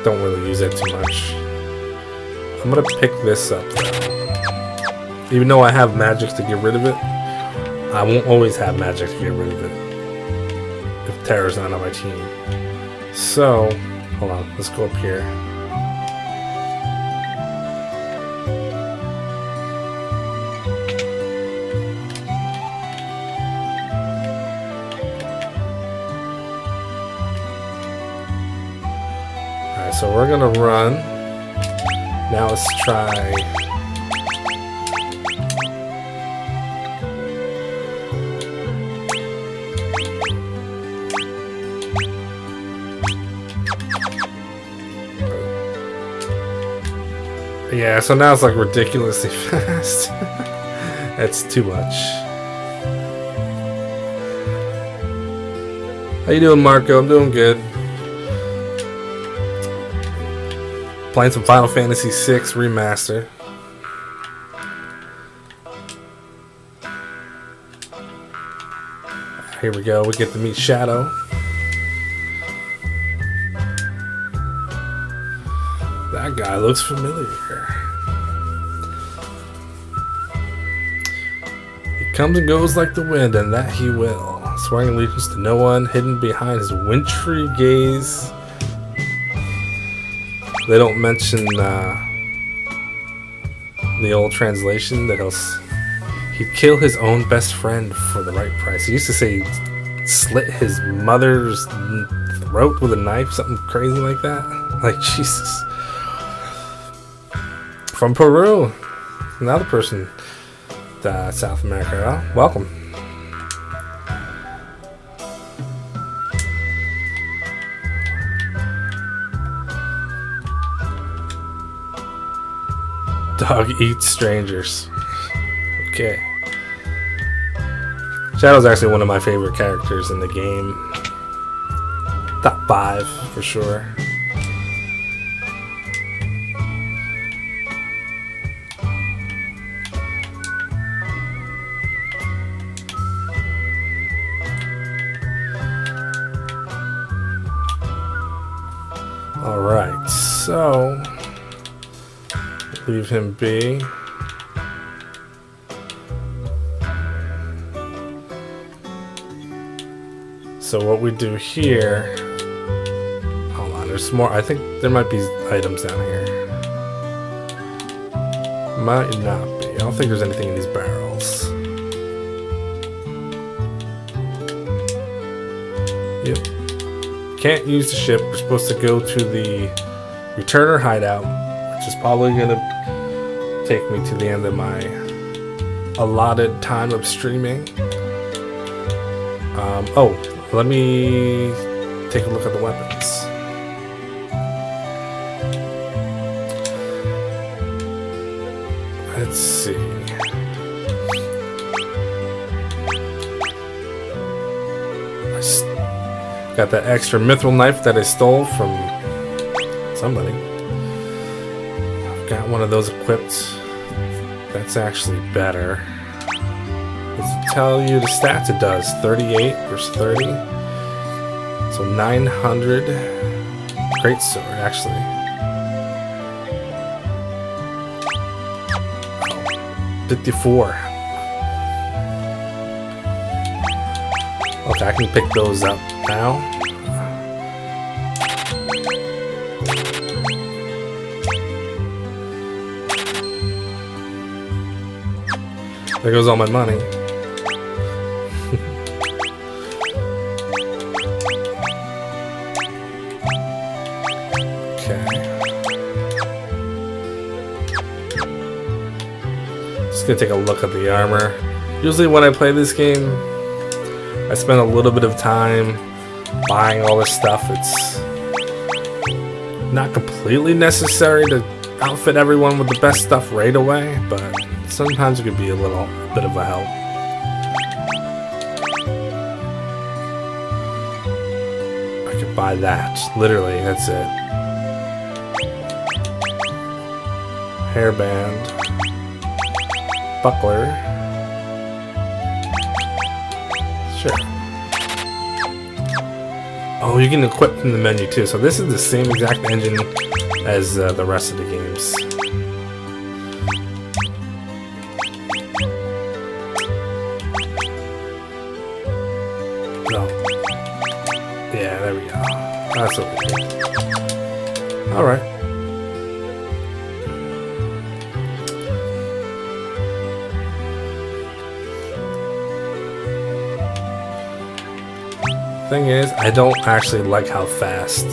Don't really use it too much. I'm gonna pick this up though. Even though I have magic to get rid of it, I won't always have magic to get rid of it if Terra's not on my team. So, hold on, let's go up here. Alright, so we're gonna run. Now let's try. Yeah, so now it's like ridiculously fast. That's too much. How you doing, Marco? I'm doing good. Playing some Final Fantasy VI Remaster. Here we go. We get to meet Shadow. That guy looks familiar. He comes and goes like the wind, and that he will. Swearing allegiance to no one, hidden behind his wintry gaze. They don't mention the old translation that he'd kill his own best friend for the right price. He used to say he'd slit his mother's throat with a knife, something crazy like that. Like, Jesus. From Peru. Another person to South America. Well, welcome. Dog eats strangers. Okay. Shadow's actually one of my favorite characters in the game. Top 5 for sure. Alright, so leave him be. So what we do here, hold on, there's more. I think there might be items down here. Might not be. I don't think there's anything in these barrels. Yep. Can't use the ship. We're supposed to go to the returner hideout, which is probably going to take me to the end of my allotted time of streaming. Oh, let me take a look at the weapons. Let's see. Got that extra mithril knife that I stole from somebody. I've got one of those equipped. That's actually better. Does it tell you the stats? It does. 38 versus 30. So 900. Great sword, actually. 54. Okay, I can pick those up now. There goes all my money. Okay. Just gonna take a look at the armor. Usually when I play this game, I spend a little bit of time buying all this stuff. It's not completely necessary to outfit everyone with the best stuff right away, but sometimes it could be a little bit of a help. I could buy that. Literally, that's it. Hairband. Buckler. Sure. Oh, you can equip from the menu too. So this is the same exact engine as the rest of the games. No. Yeah, there we go. That's okay. Alright. Thing is, I don't actually like how fast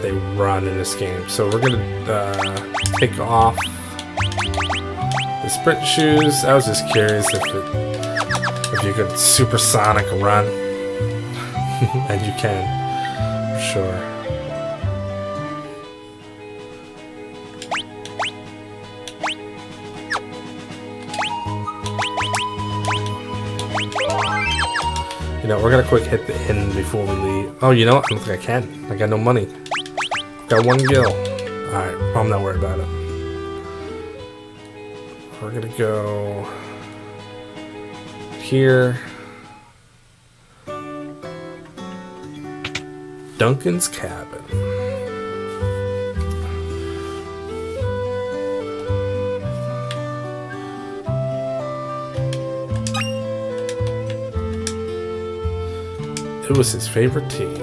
they run in this game. So we're gonna take off the sprint shoes. I was just curious if you could supersonic run, and you can, for sure. You know, we're gonna quick hit the inn before we leave. Oh, you know what? I don't think I can. I got no money. Got 1 gil. Alright, I'm not worried about it. We're gonna go here. Duncan's cabin. It was his favorite tea.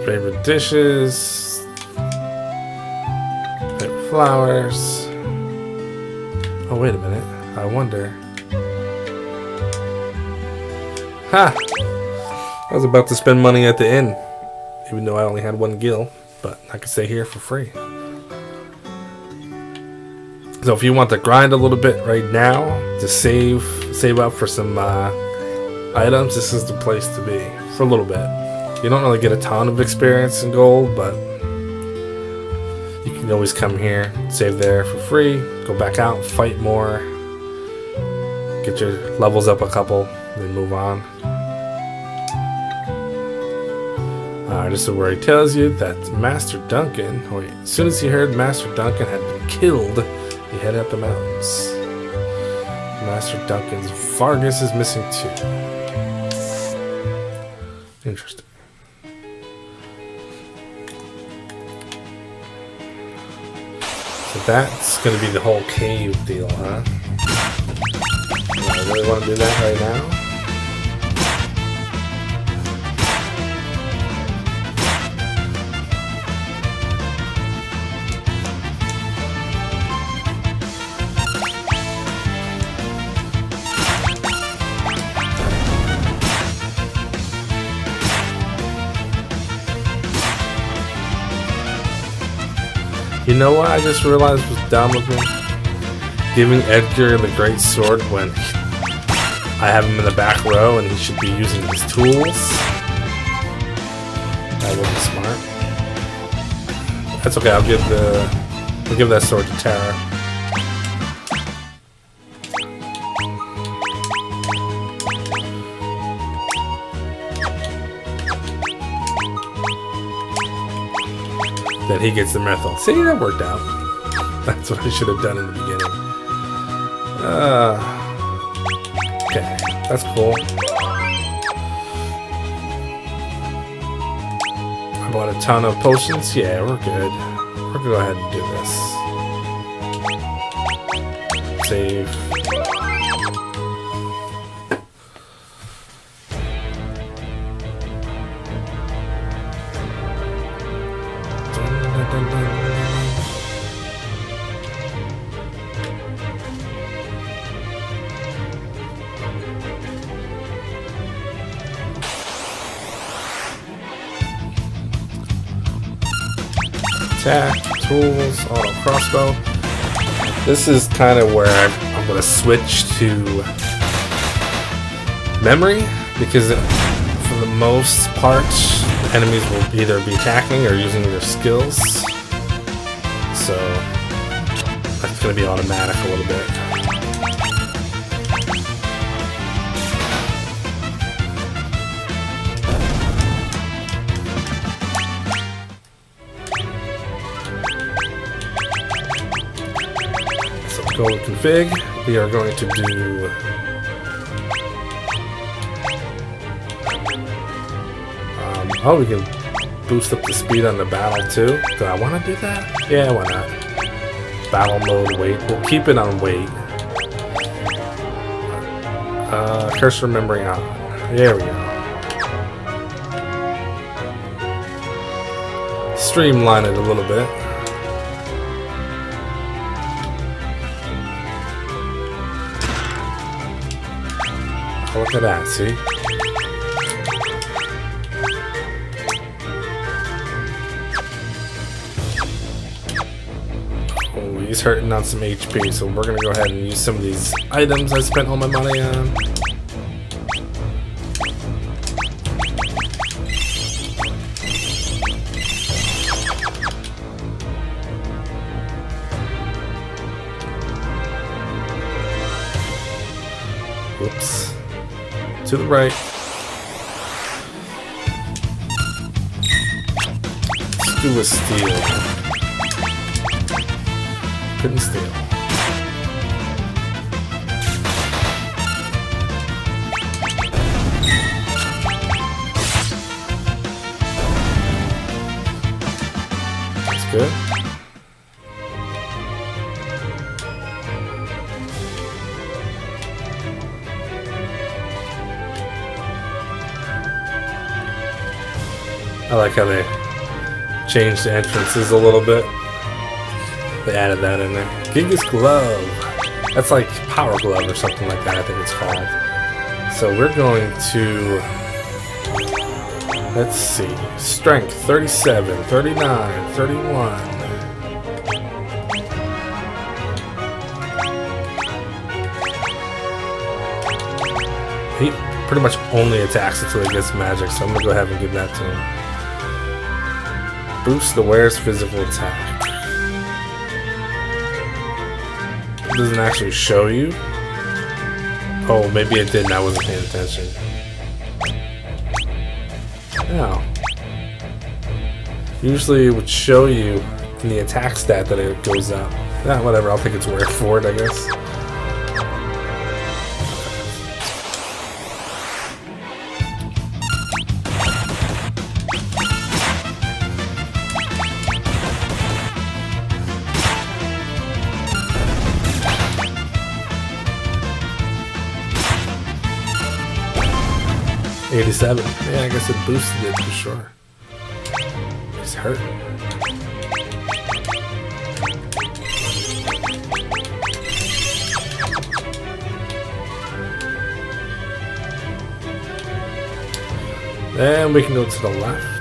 Favorite dishes. Favorite flowers. Oh, wait a minute. I wonder. Ha! I was about to spend money at the inn. Even though I only had 1 gil. But I could stay here for free. So if you want to grind a little bit right now to save up for some items, this is the place to be for a little bit. You don't really get a ton of experience in gold, but you can always come here, save there for free, go back out, fight more, get your levels up a couple, then move on. This is where he tells you that Master Duncan, as soon as he heard Master Duncan had been killed, he headed up the mountains. Master Duncan's Vargas is missing too. Interesting. So that's going to be the whole cave deal, huh? I really want to do that right now? You know what I just realized was dumb with me? Giving Edgar the great sword when I have him in the back row and he should be using his tools. That wasn't smart. That's okay, I'll give that sword to Tara. Then he gets the methyl. See, that worked out. That's what I should have done in the beginning. Okay, that's cool. I bought a ton of potions. Yeah, we're good. We're gonna go ahead and do this. Save. Attack, tools, auto crossbow. This is kind of where I'm going to switch to memory, because for the most part, the enemies will either be attacking or using their skills. So that's going to be automatic a little bit. Go with config. We are going to do oh, we can boost up the speed on the battle too. Do I want to do that? Yeah, why not? Battle mode, wait. We'll keep it on wait. Cursor memory on. There we go. Streamline it a little bit. Look at that, see? Oh, he's hurting on some HP, so we're gonna go ahead and use some of these items I spent all my money on. Whoops. To the right. do a steal. Couldn't steal. That's good. I like how they changed the entrances a little bit. They added that in there. Giga's Glove. That's like Power Glove or something like that, I think it's called. So we're going to... Let's see. Strength 37, 39, 31. He pretty much only attacks until he gets magic, so I'm going to go ahead and give that to him. Boost the wearer's physical attack. It doesn't actually show you. Oh, maybe it did and I wasn't paying attention. Oh. Usually it would show you in the attack stat that it goes up. Yeah, whatever, I'll take its word for it, I guess. 87. Yeah, I guess it boosted it for sure. He's hurt. Then we can go to the left.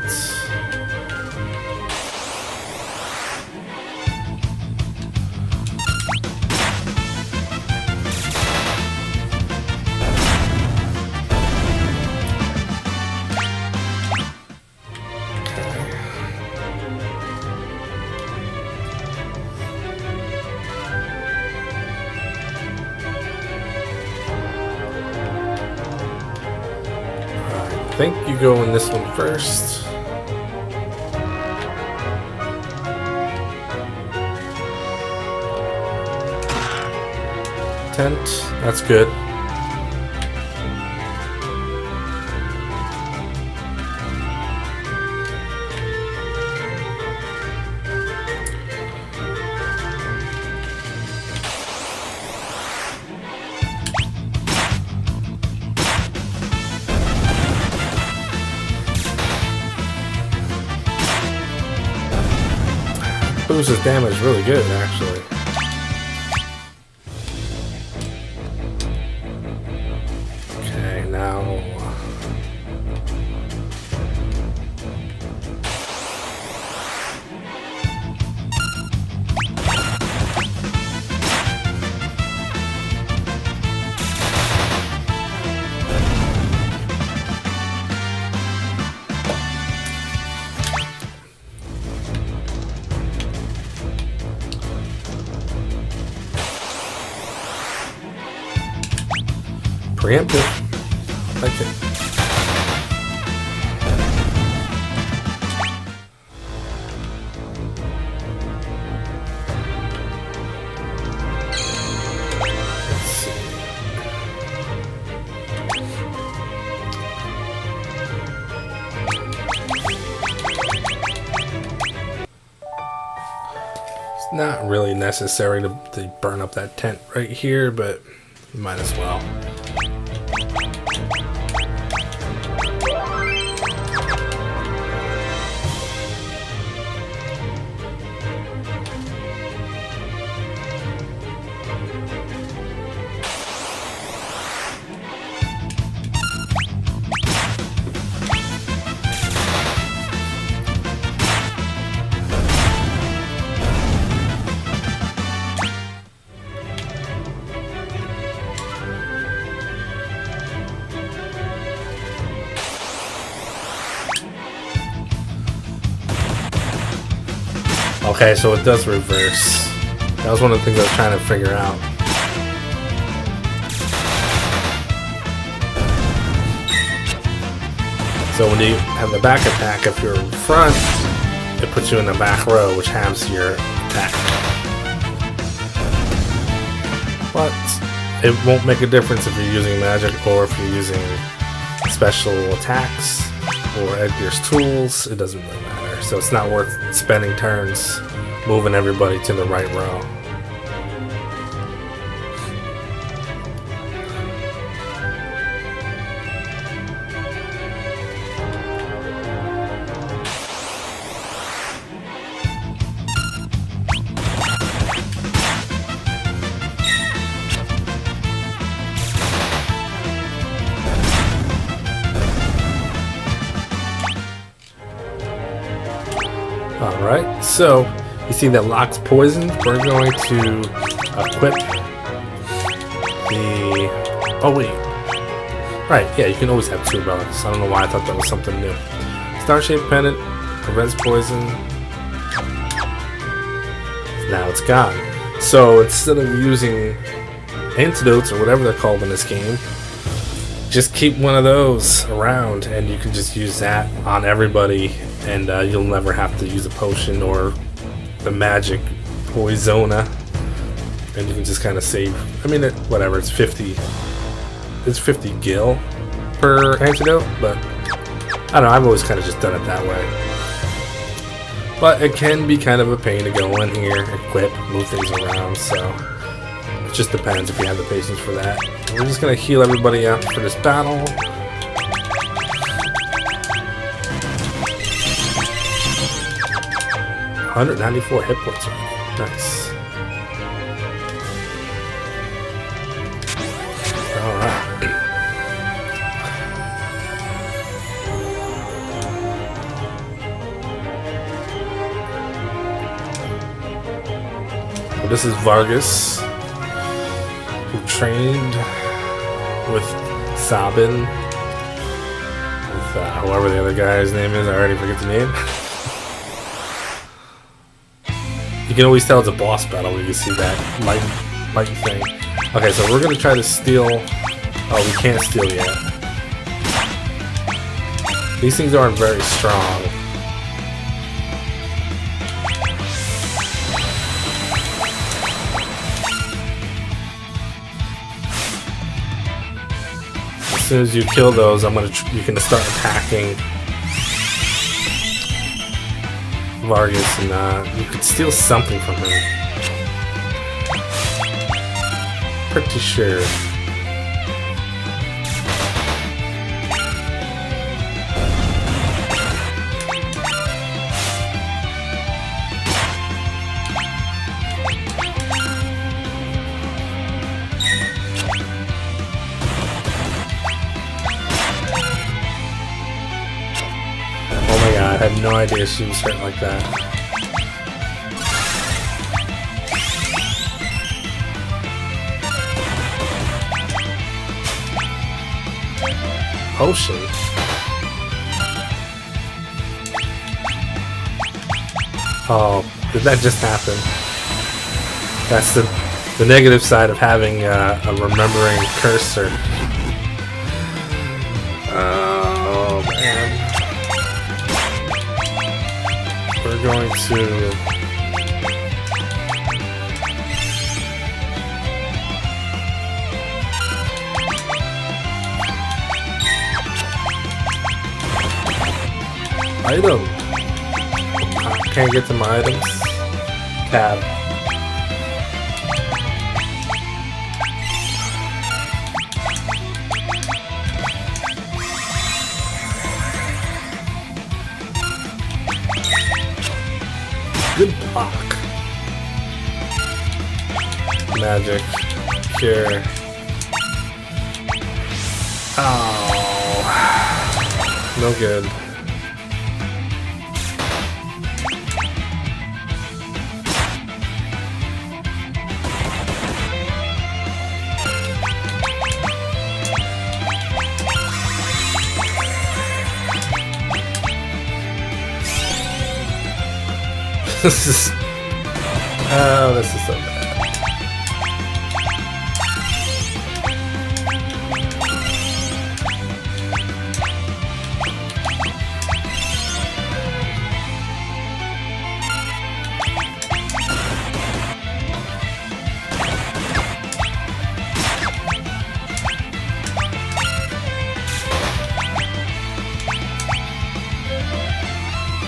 I think you go in this one first. Tent, that's good. Boosts his damage really good, actually. Okay, now... Preemptive. Like it. Let's see. It's not really necessary to burn up that tent right here, but you might as well. Okay, so it does reverse. That was one of the things I was trying to figure out. So when you have the back attack, if you're in front, it puts you in the back row, which halves your attack. But it won't make a difference if you're using magic or if you're using special attacks or Edgar's tools. It doesn't really matter. So it's not worth spending turns moving everybody to the right row. Alright, so you see that locks poison. We're going to equip the... Oh wait. Right, yeah, you can always have 2 relics. I don't know why I thought that was something new. Star-shaped pendant prevents poison. Now it's gone. So instead of using antidotes or whatever they're called in this game, just keep one of those around and you can just use that on everybody, and you'll never have to use a potion or the magic poisona, and you can just kind of save. I mean, whatever, it's 50 gil per antidote, but I don't know, I've always kind of just done it that way. But it can be kind of a pain to go in here, equip, move things around, so it just depends if you have the patience for that. And we're just going to heal everybody up for this battle. $194 hit points. Nice. Alright. Well, this is Vargas, who trained with Sabin, with whoever the other guy's name is. I already forget the name. You can always tell it's a boss battle. You can see that light thing. Okay, so we're gonna try to steal. Oh, we can't steal yet. These things aren't very strong. As soon as you kill those, you can start attacking Vargas, and you could steal something from him. Pretty sure. Oh my god, I had no idea she was hurt like that. Potion? Oh, did that just happen? That's the negative side of having a remembering cursor. Oh man. We're going to... Item. Can't get to my items. Tab. Good block. Magic. Cure. Oh. No good. This is... Oh, this is so bad.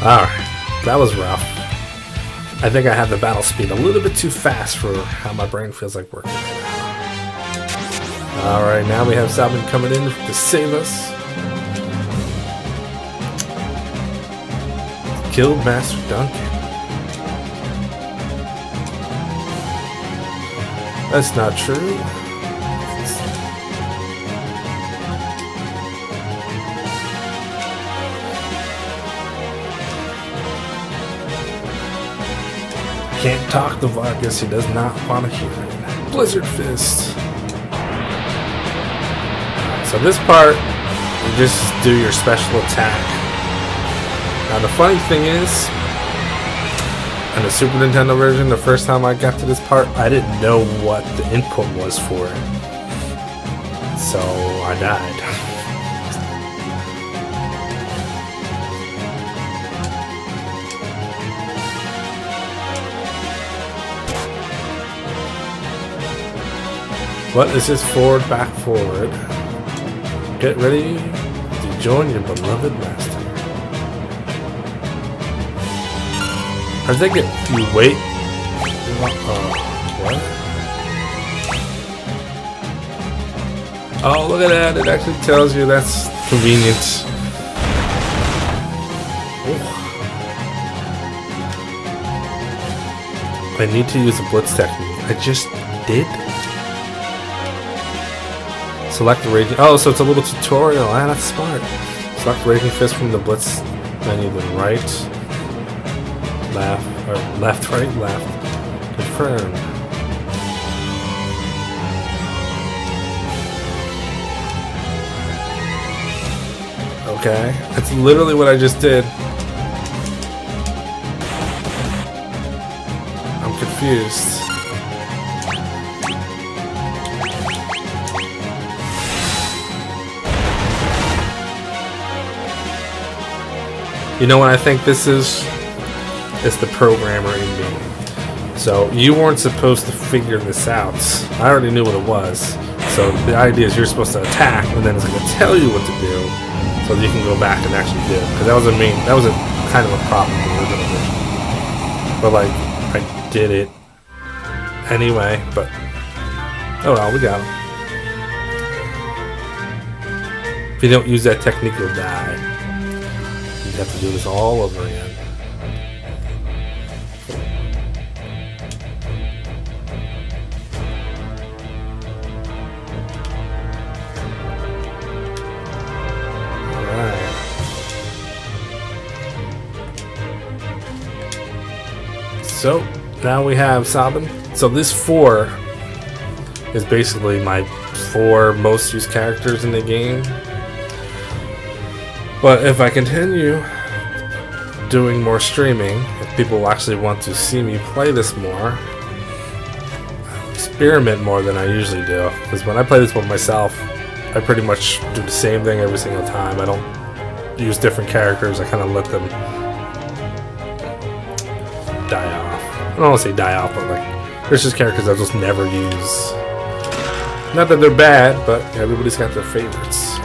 Alright, that was rough. I think I had the battle speed a little bit too fast for how my brain feels like working right now. Alright, now we have Sabin coming in to save us. Killed Master Duncan. That's not true. Can't talk to Vargas, he does not want to hear it. Blizzard Fist. So this part, you just do your special attack. Now the funny thing is, in the Super Nintendo version, the first time I got to this part, I didn't know what the input was for it. So I died. What is this? Forward, back, forward. Get ready to join your beloved master. I think if you wait. What? Oh, look at that! It actually tells you. That's convenient. Ooh. I need to use a blitz technique. I just did. Select the raging. Oh, so it's a little tutorial. Ah, that's smart. Select the raging fist from the blitz menu, then right, left, or left, right, left. Confirm. Okay, that's literally what I just did. I'm confused. You know what I think this is? It's the programmer in me. So you weren't supposed to figure this out. I already knew what it was. So the idea is you're supposed to attack, and then it's going to tell you what to do, so that you can go back and actually do it. Because that was a kind of a problem in the original version. But like, I did it anyway. But oh well, we got him. If you don't use that technique, you'll die. You have to do this all over again. Alright. So now we have Sabin. So this 4 is basically my 4 most used characters in the game. But if I continue doing more streaming, if people actually want to see me play this more, I'll experiment more than I usually do. Because when I play this one myself, I pretty much do the same thing every single time. I don't use different characters. I kind of let them die off. I don't want to say die off, but like, there's just characters I'll just never use. Not that they're bad, but everybody's got their favorites.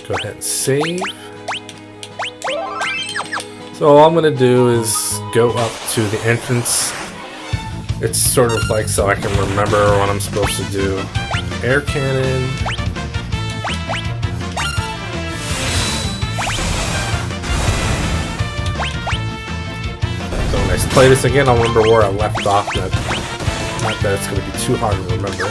Go ahead and save. So all I'm going to do is go up to the entrance. It's sort of like so I can remember what I'm supposed to do. Air cannon. So when I play this again, I'll remember where I left off. Not that it's going to be too hard to remember.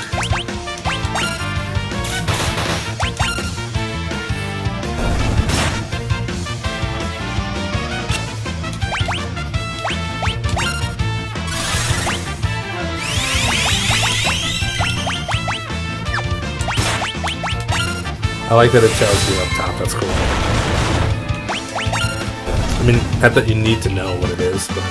I like that it tells you up top, that's cool. I mean, not that you need to know what it is, but...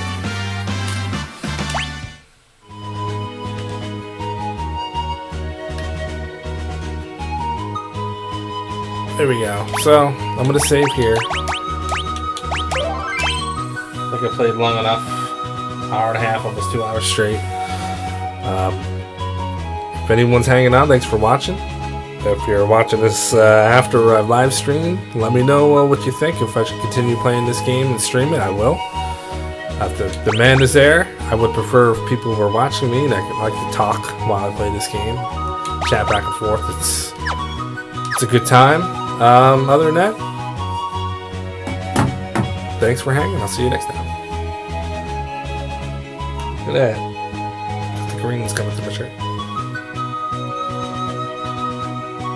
There we go. So, I'm gonna save here. I think I played long enough. Hour and a half, almost 2 hours straight. if anyone's hanging out, thanks for watching. If you're watching this after a live stream, let me know what you think. If I should continue playing this game and stream it, I will. If the demand is there, I would prefer if people were watching me and I could like to talk while I play this game. Chat back and forth. It's a good time. Other than that, thanks for hanging. I'll see you next time. Look at that. The green's coming through my shirt.